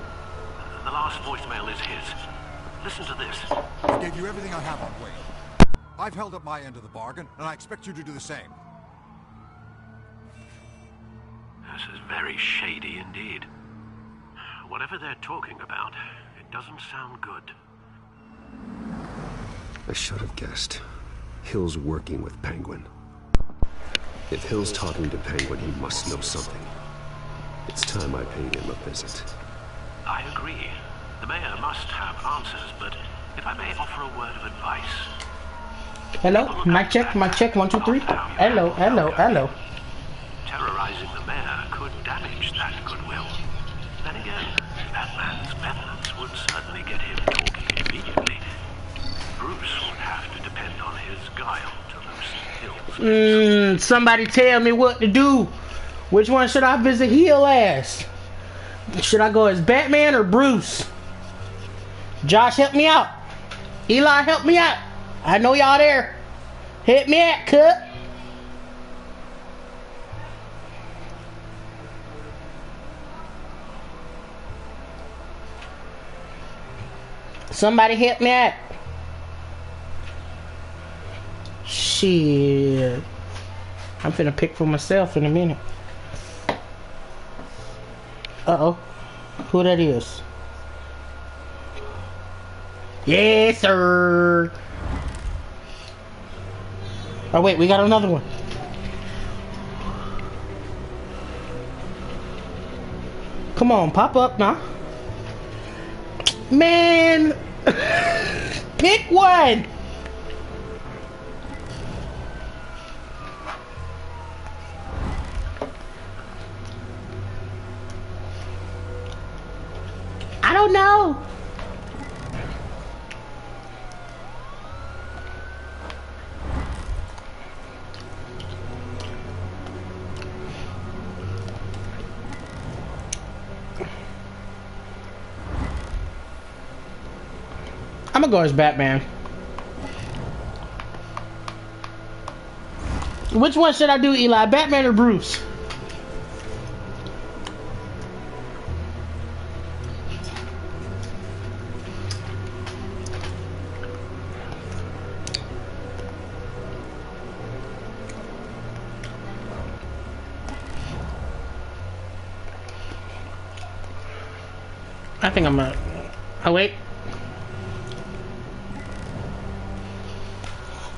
The last voicemail is his. Listen to this. I gave you everything I have on Wayne. I've held up my end of the bargain, and I expect you to do the same. This is very shady indeed. Whatever they're talking about, it doesn't sound good. I should have guessed. Hill's working with Penguin. If Hill's talking to Penguin, he must know something. It's time I paid him a visit. I agree. The mayor must have answers, but if I may offer a word of advice... Hello? Mic check, 1, 2, 3. Hello, hello, hello. Terrorizing the mayor could damage that goodwill. Then again, that man's methods would certainly get him talking immediately. Bruce would have to depend on his guile to loosen Hill's... Somebody tell me what to do. Which one should I visit Hill as? Should I go as Batman or Bruce? Josh, help me out. Eli, help me out. I know y'all there. Hit me out, cut. Somebody help me out. Shit. I'm finna pick for myself in a minute. Uh-oh. Who that is? Yes, sir. Oh, wait, we got another one. Come on, pop up now. Man. Pick one. I don't know. I'm gonna go as Batman. Which one should I do, Eli? Batman or Bruce? I think I'm gonna... Oh, wait.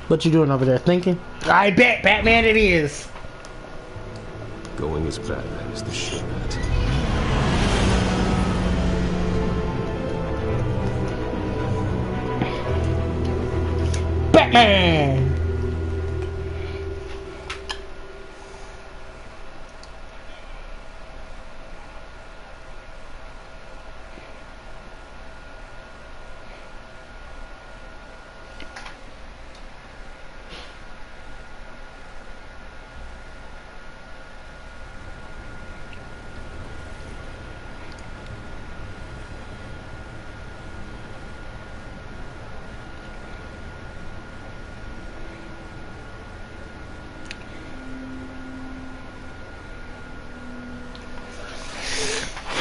What you doing over there? Thinking? I bet Batman it is. Going as Batman is the shit bet. Batman!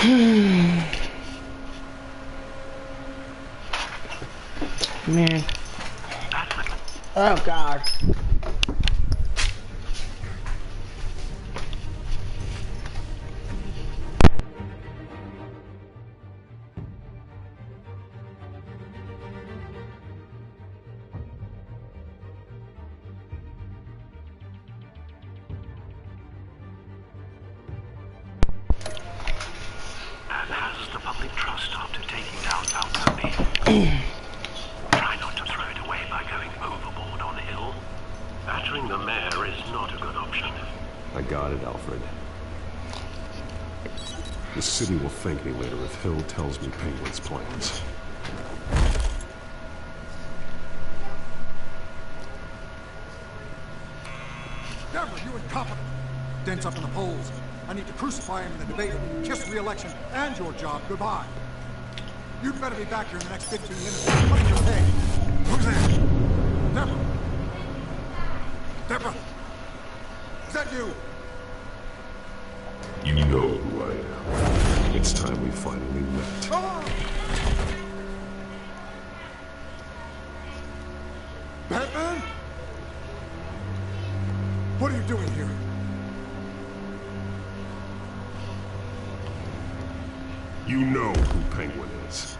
Man. Oh God. And has the public trust after taking down Falcone? Try not to throw it away by going overboard on Hill. Battering the mayor is not a good option. I got it, Alfred. The city will thank me later if Hill tells me Penguin's plans. Deborah, you incompetent! Dents up in the polls. I need to crucify him in the debate, kiss re-election, and your job goodbye. You'd better be back here in the next 15 minutes. What's your pay? Who's there? Deborah! Deborah! Is that you? You know who I am. It's time we finally met. Oh! Batman? What are you doing here? You know who Penguin is.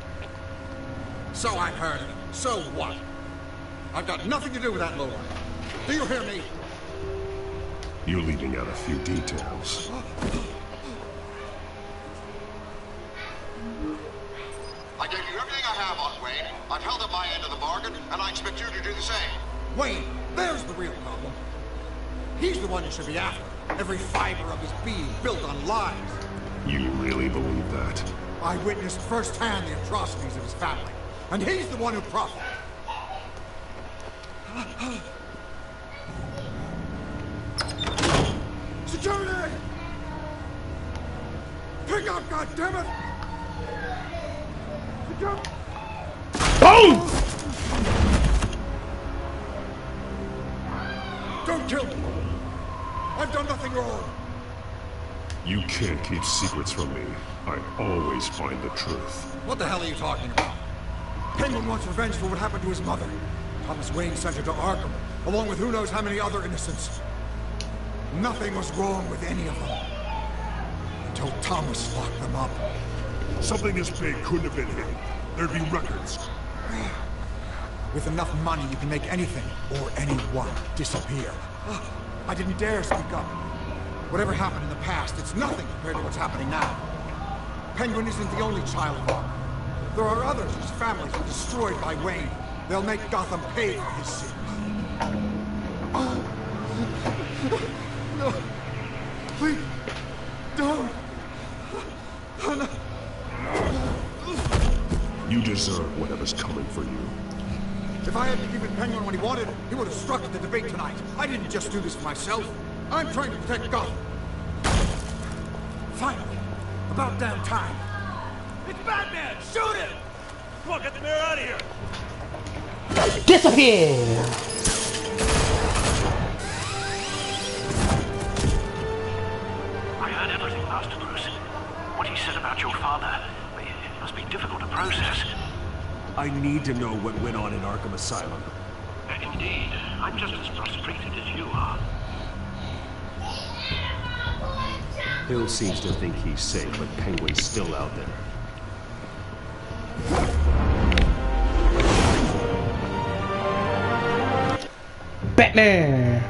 So I've heard. So what? I've got nothing to do with that lowlife. Do you hear me? You're leaving out a few details. I gave you everything I have on Wayne. I've held up my end of the bargain, and I expect you to do the same. Wayne, there's the real problem. He's the one you should be after. Every fiber of his being built on lies. You really believe that? I witnessed firsthand the atrocities of his family, and he's the one who profited. Security! Pick up, goddammit! Security! Boom! Don't kill me! I've done nothing wrong! You can't keep secrets from me. I always find the truth. What the hell are you talking about? Penguin wants revenge for what happened to his mother. Thomas Wayne sent her to Arkham, along with who knows how many other innocents. Nothing was wrong with any of them. Until Thomas locked them up. Something this big couldn't have been hidden. There'd be records. With enough money, you can make anything, or anyone, disappear. I didn't dare speak up. Whatever happened in the past, it's nothing compared to what's happening now. Penguin isn't the only child of Arkham. There are others whose families were destroyed by Wayne. They'll make Gotham pay for his sins. No. Please. Don't. No. You deserve whatever's coming for you. If I hadn't given Penguin what he wanted, he would have struck at the debate tonight. I didn't just do this for myself. I'm trying to protect Gotham. Finally. About damn time. It's Batman! Shoot him! Come on, get the mayor out of here! Disappear! I heard everything, Master Bruce. What he said about your father, it must be difficult to process. I need to know what went on in Arkham Asylum. Indeed, I'm just as frustrated as you are. Hill seems to think he's safe, but Penguin's still out there. Batman!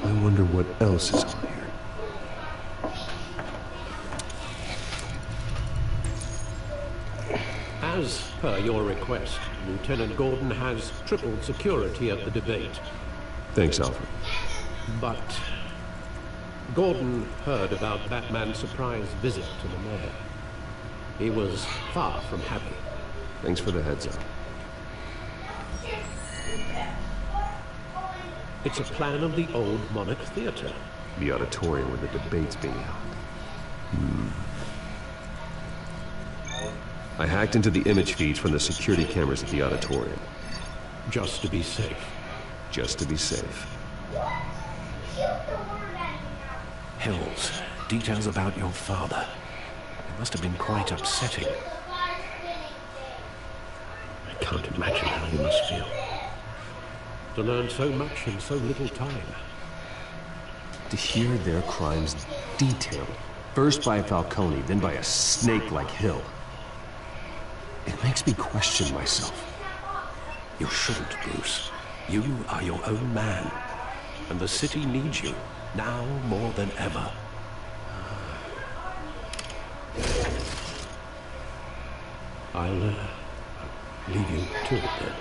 I wonder what else is on here. per your request, Lieutenant Gordon has tripled security at the debate. Thanks, Alfred. But Gordon heard about Batman's surprise visit to the mayor. He was far from happy. Thanks for the heads up. It's a plan of the old Monarch Theater. The auditorium where the debate's being held. I hacked into the image feeds from the security cameras at the auditorium. Just to be safe. Just to be safe. Hills, details about your father. It must have been quite upsetting. I can't imagine how you must feel. To learn so much in so little time. To hear their crimes detailed, first by Falcone, then by a snake like Hill. It makes me question myself. You shouldn't, Bruce. You are your own man. And the city needs you, now more than ever. I'll leave you to it then.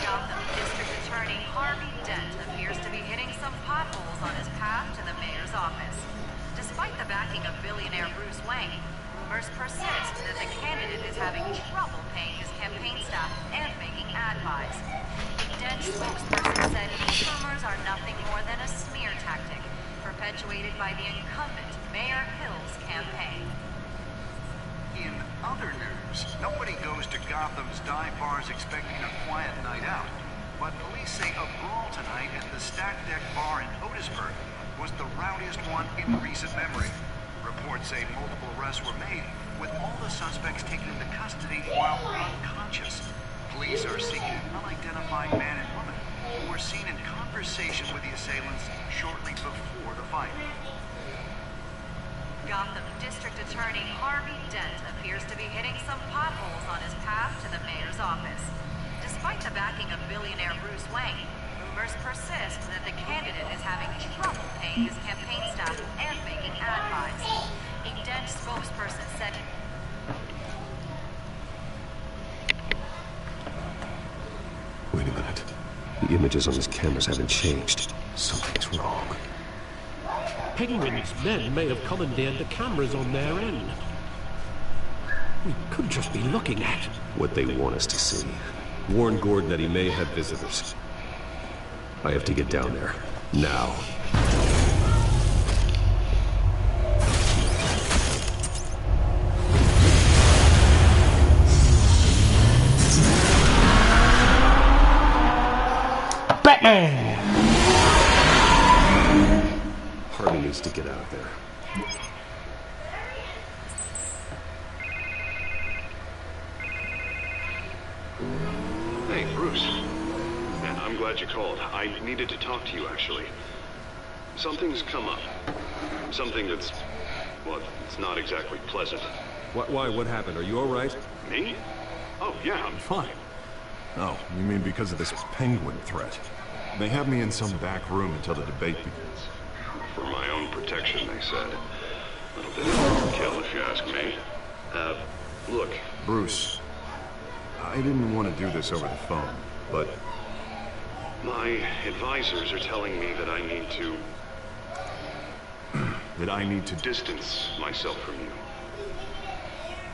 Gotham District Attorney Harvey Dent appears to be hitting some potholes on his path to the mayor's office. Despite the backing of billionaire Bruce Wayne, rumors persist that the candidate is having trouble paying his campaign staff and making ad buys. A Dent spokesperson said these rumors are nothing more than a smear tactic, perpetuated by the incumbent Mayor Hill's campaign. In other news, nobody goes to Gotham's dive bars expecting a quiet night out. But police say a brawl tonight at the Stack Deck Bar in Otisburg was the rowdiest one in recent memory. Reports say multiple arrests were made, with all the suspects taken into custody while unconscious. Police are seeking an unidentified man and woman who were seen in conversation with the assailants shortly before the fight. Gotham District Attorney Harvey Dent appears to be hitting some potholes on his path to the mayor's office. Despite the backing of billionaire Bruce Wayne, rumors persist that the candidate is having trouble paying his campaign staff and making ad buys. A Dent spokesperson said... Wait a minute. The images on his cameras haven't changed. Something's wrong. Penguin's men may have commandeered the cameras on their end. We could just be looking at what they want us to see. Warn Gordon that he may have visitors. I have to get down there. Now. Batman! Harvey needs to get out of there. Hey, Bruce. Man, I'm glad you called. I needed to talk to you, actually. Something's come up. Something that's... well, it's not exactly pleasant. Why? What happened? Are you all right? Me? Oh, yeah, I'm fine. Oh, you mean because of this penguin threat? They have me in some back room until the debate begins. For my own protection, they said. A little bit of overkill, if you ask me. Look. Bruce, I didn't want to do this over the phone, but... my advisors are telling me that I need to... that I need to... distance myself from you.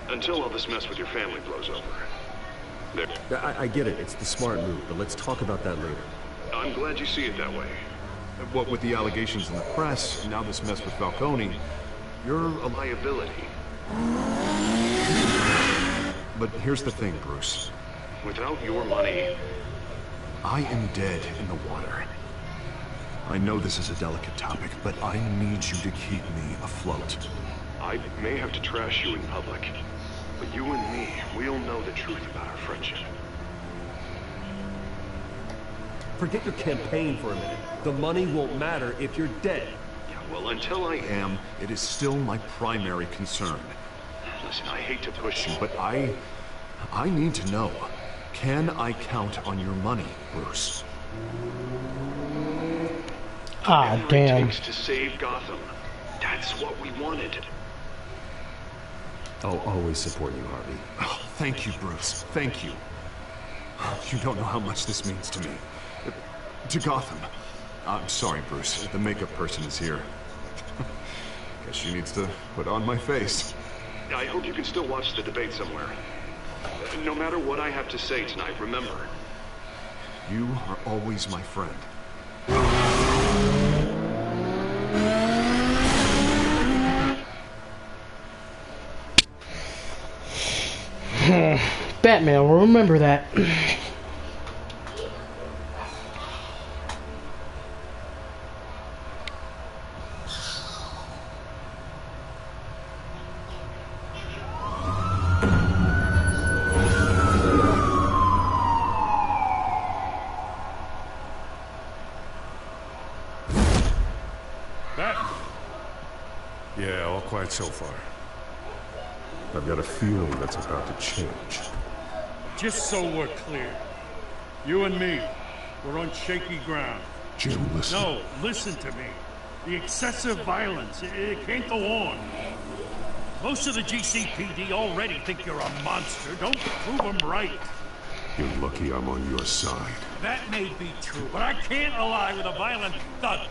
Until all this mess with your family blows over. I get it. It's the smart move, but let's talk about that later. I'm glad you see it that way. What with the allegations in the press, now this mess with Falcone, you're a liability. But here's the thing, Bruce. Without your money... I am dead in the water. I know this is a delicate topic, but I need you to keep me afloat. I may have to trash you in public, but you and me, we'll know the truth about our friendship. Forget your campaign for a minute. The money won't matter if you're dead. Yeah, well, until I am, it is still my primary concern. Listen, I hate to push you, but I need to know. Can I count on your money, Bruce? Ah, damn. It takes to save Gotham. That's what we wanted. I'll always support you, Harvey. Oh, thank you, Bruce. Thank you. You don't know how much this means to me. To Gotham. I'm sorry, Bruce. The makeup person is here. Guess she needs to put on my face. I hope you can still watch the debate somewhere. No matter what I have to say tonight, remember. You are always my friend. Batman will remember that. Yeah, all quiet so far. I've got a feeling that's about to change. Just so we're clear, you and me, we're on shaky ground. Jim, listen. No, listen to me. The excessive violence, it can't go on. Most of the GCPD already think you're a monster. Don't prove them right. You're lucky I'm on your side. That may be true, but I can't ally with a violent thug.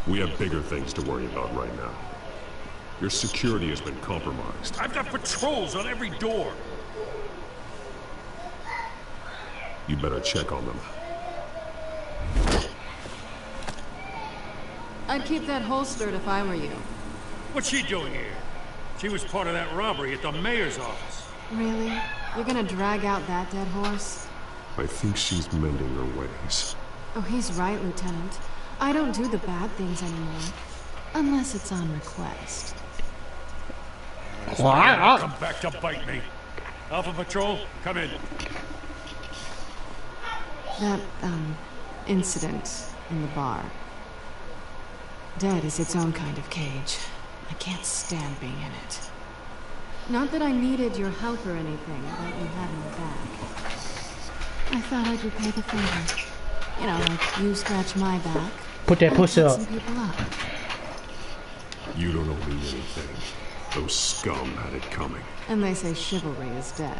We have bigger things to worry about right now. Your security has been compromised. I've got patrols on every door. You better check on them. I'd keep that holstered if I were you. What's she doing here? She was part of that robbery at the mayor's office. Really? You're gonna drag out that dead horse? I think she's mending her ways. Oh, he's right, Lieutenant. I don't do the bad things anymore. Unless it's on request. Come back to bite me. Alpha Patrol, come in. That, incident in the bar. Dead is its own kind of cage. I can't stand being in it. Not that I needed your help or anything, but you had my back. I thought I'd repay the favor. You know, like you scratch my back. Put that pussy up. Some people up. You don't owe me anything. Those scum had it coming. And they say chivalry is dead.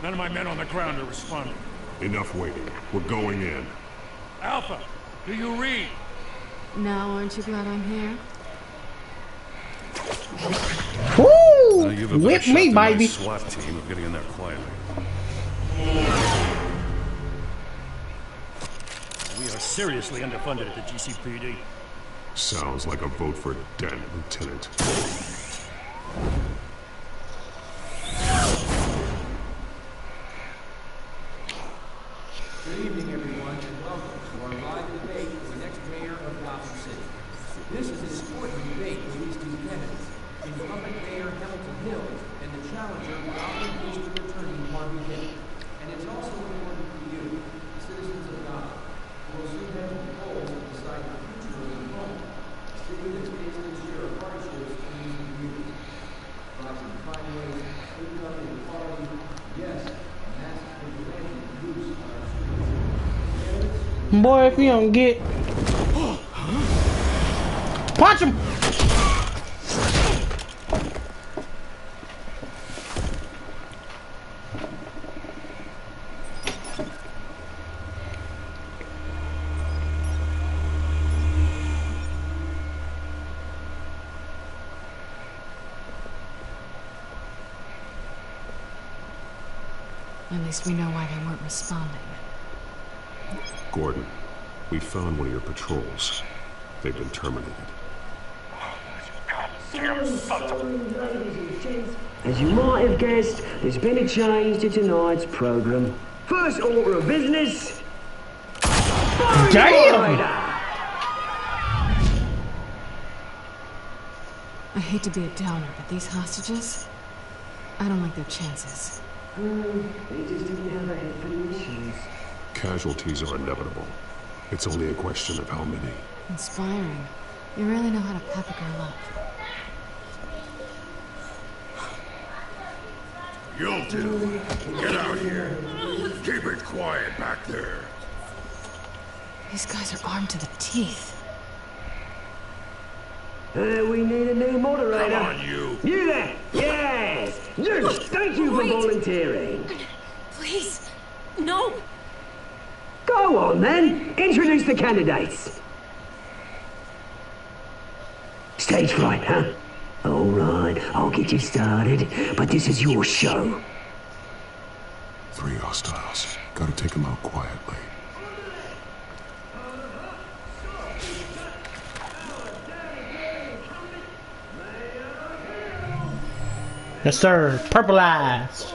None of my men on the ground are responding. Enough waiting. We're going in. Alpha, do you read? Now, aren't you glad I'm here? Woo! Whip me, baby. SWAT team of getting in there quietly. We are seriously underfunded at the GCPD. Sounds like a vote for dead, Lieutenant. Good evening, everyone, and welcome to our live debate for the next mayor of Gotham City. This is an important debate for these two candidates, incumbent Mayor Hamilton Hill and the challenger Gotham District Attorney Harvey Dent. And it's also important for you, the citizens of Gotham, who will soon head to the polls to decide the future of your home, a city that's faced its share of hardships in these communities. Rising crime rates, income inequality, yes, massive vigilante abuse of our streets. Boy, if you don't get... Punch him! At least we know why they weren't responding. Gordon, we found one of your patrols. They've been terminated. As you might have guessed, there's been a change to tonight's program. First order of business. Damn! I hate to be a downer, but these hostages, I don't like their chances. They just didn't have a head for the issues. Casualties are inevitable. It's only a question of how many. Inspiring. You really know how to pep a girl up. You'll do. Get out here. Keep it quiet back there. These guys are armed to the teeth. We need a new moderator. Come on, you. You there? Yes! Zeus, thank you for volunteering. Please, no. Go on then. Introduce the candidates. Stage fright, huh? All right, I'll get you started, but this is your show. 3 hostiles. Gotta take them out quietly. Yes, sir. Purple eyes.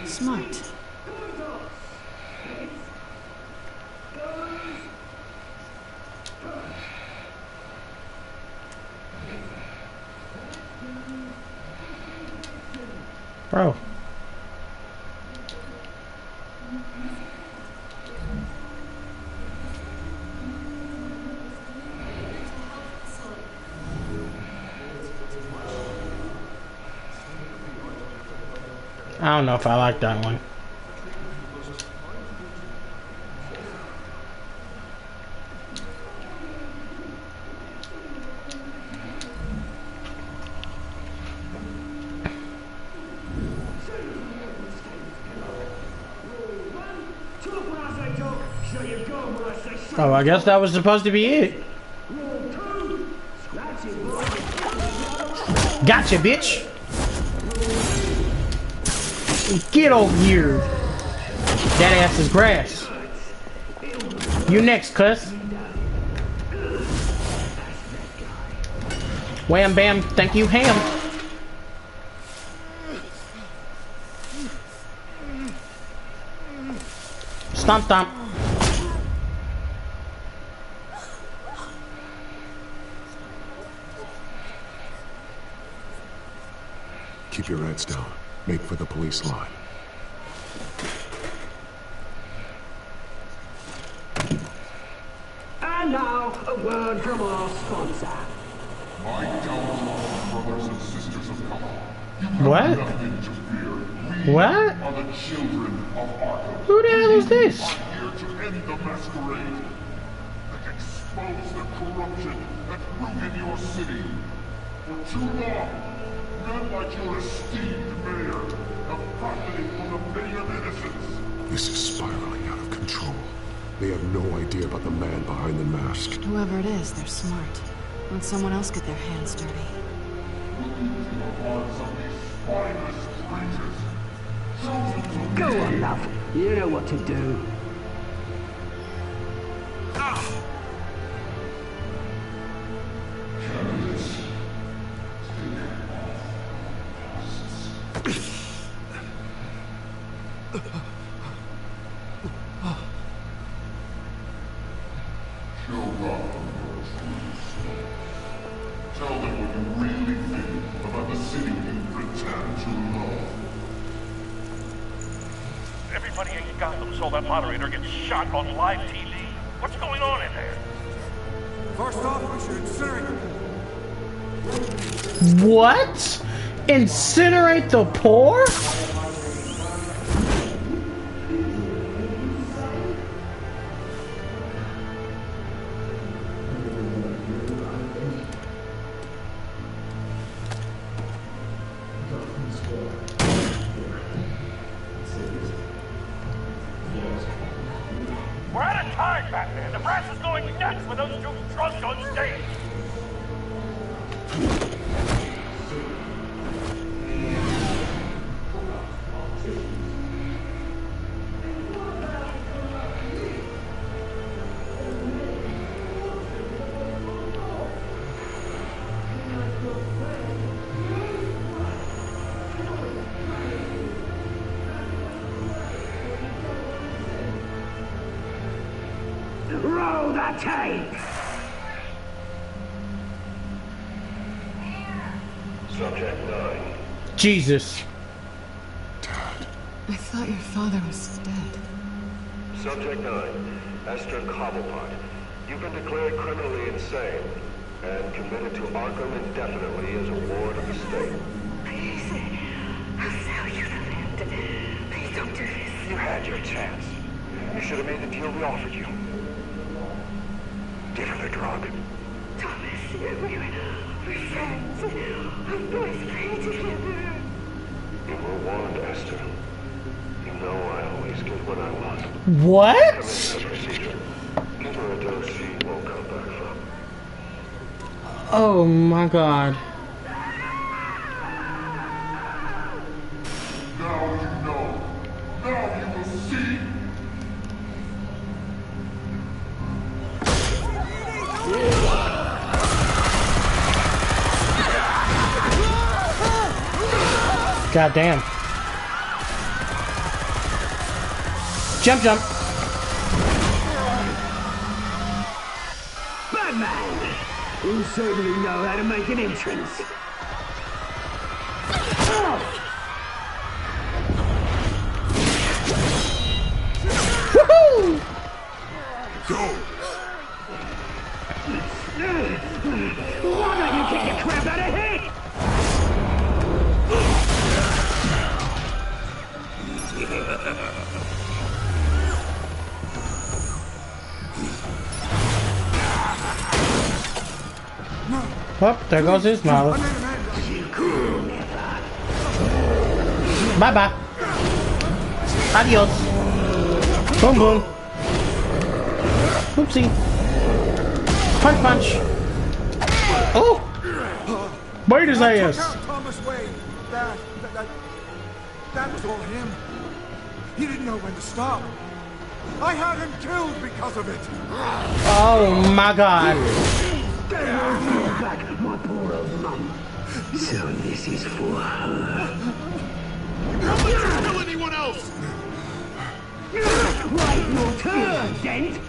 Smart. Bro. I don't know if I like that one. Oh, I guess that was supposed to be it. Gotcha, bitch. Get over here. That ass is grass. You next, cuss. Wham bam, thank you, ham. Stomp stomp. Keep your heads down. Make for the police line. And now, a word from our sponsor. My downfall, brothers and sisters of color. What? Nothing to fear. What? Are the children of Arkham. Who the hell is this? I'm here to end the masquerade. And expose the corruption that rooted your city. For too long, men like your esteemed mayor have profited from the pain of innocence. This is spiraling out of control. They have no idea about the man behind the mask. Whoever it is, they're smart. Let someone else get their hands dirty. Go on, love. You know what to do. Tell them what you really think about the city you pretend to love. Everybody in Gotham saw that moderator get shot on live TV. What's going on in there? First off, we should incinerate What? Incinerate the poor? We're out of time, Batman. The brass is going nuts with those two drunks on stage. Roll the tape! Subject 9. Jesus. Dad, I thought your father was dead. Subject 9, Esther Cobblepot. You've been declared criminally insane and committed to Arkham indefinitely as a ward of the state. Please, I'll sell you the land. Please don't do this. You had your chance. You should have made the deal we offered you. Give her the drug. Thomas, we're friends. Our boys play together. You were warned, Esther. You know I always get what I want. What? Come into the procedure. Give her a dose she won't come back from. Oh my god. Now you know. Now you will see. God damn. Jump, jump. Batman! You certainly know how to make an entrance. Woohoo! Go! Why don't you kick the crap out of here? Oh, there goes his mouth. Bye bye. Adios. Boom boom. Oopsie. Punch punch. Oh! Bite his ass. Thomas Wayne. That was all him. He didn't know when to stop. I had him killed because of it. Oh my god. Back, my poor old mum. So this is for her. Don't let you kill anyone else! Right, your turn, Dent.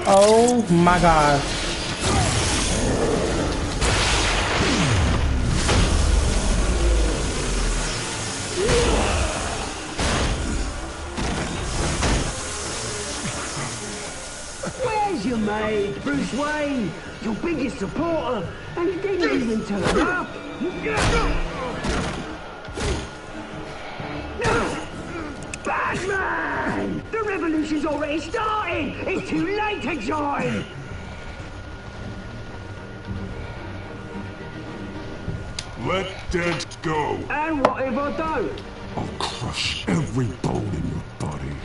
Oh my god. Where's your mate, Bruce Wayne? Your biggest supporter, and he didn't even turn up. Batman! The revolution's already started! It's too late to join! Let Dent go! And what if I don't? I'll crush every bone in your body.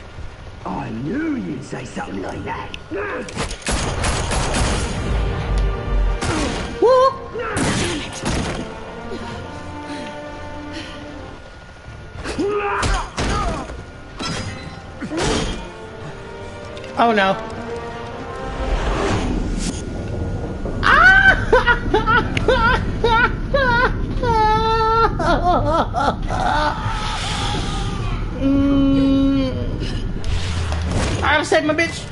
I knew you'd say something like that. Oh no. I'll save my bitch.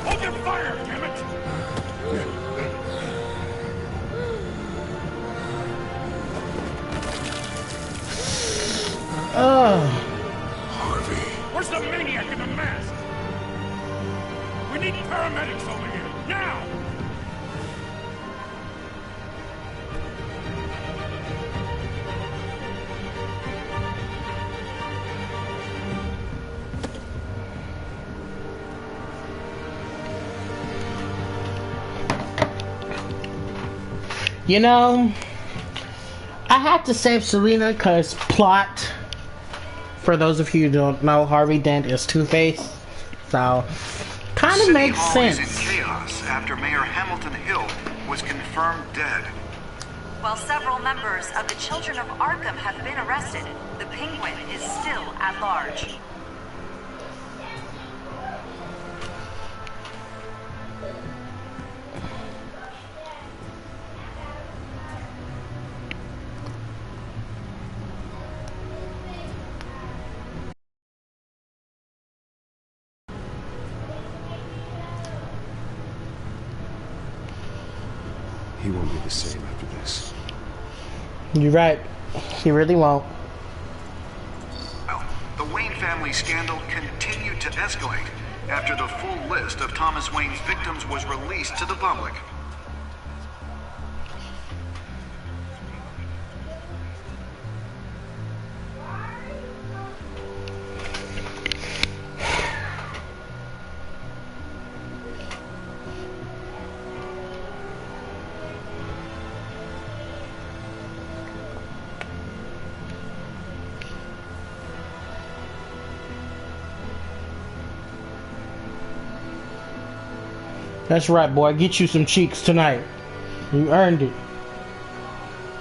Open fire, damn it! Harvey. Where's the maniac in the mask? We need paramedics over here, now! You know, I have to save Selina because plot. For those of you who don't know, Harvey Dent is Two-Face, so kind of makes sense. City Hall is in chaos after Mayor Hamilton Hill was confirmed dead. While several members of the Children of Arkham have been arrested, the Penguin is still at large. He won't be the same after this. You're right. He really won't. Well, the Wayne family scandal continued to escalate after the full list of Thomas Wayne's victims was released to the public. That's right, boy. Get you some cheeks tonight. You earned it.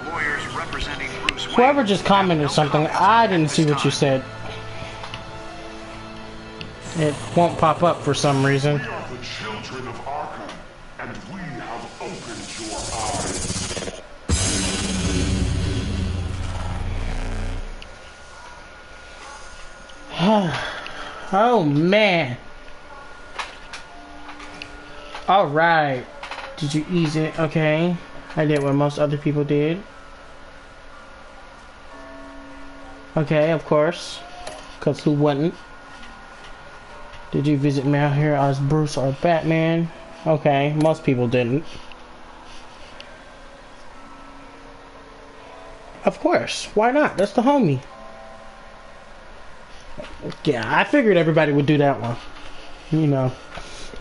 Lawyers representing Bruce Wayne. Whoever just commented something, I didn't see what you said. It won't pop up for some reason. We are the children of Arkham, and we have opened your eyes. Oh, man. Alright. Did you ease it? Okay. I did what most other people did. Okay, of course. Because who wouldn't? Did you visit me out here as Bruce or Batman? Okay, most people didn't. Of course. Why not? That's the homie. Yeah, I figured everybody would do that one. You know.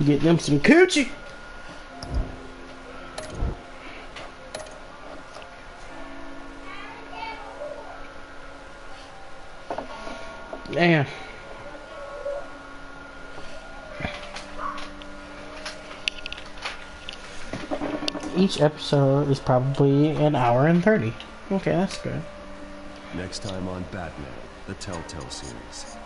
Get them some coochie. Damn. Each episode is probably an hour and 30. Okay, that's good. Next time on Batman, the TellTale series.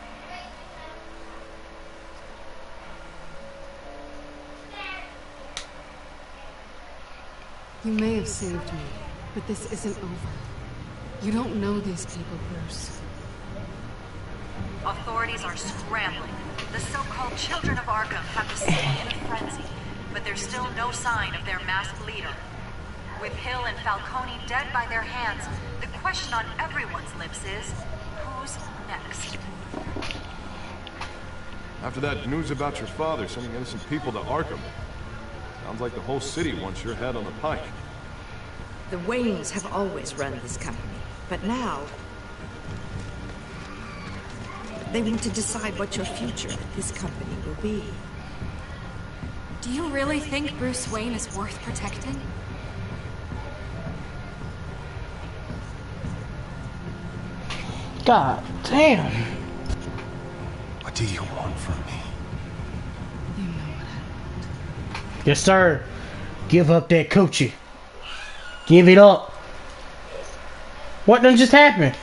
You may have saved me, but this isn't over. You don't know these people, Bruce. Authorities are scrambling. The so-called Children of Arkham have the city in a frenzy, but there's still no sign of their masked leader. With Hill and Falcone dead by their hands, the question on everyone's lips is, who's next? After that news about your father sending innocent people to Arkham, sounds like the whole city wants your head on the pike. The Waynes have always run this company, but now they want to decide what your future at this company will be. Do you really think Bruce Wayne is worth protecting? God damn. What do you want from me? Yes, sir. Give up that coochie. Give it up. What done just happened?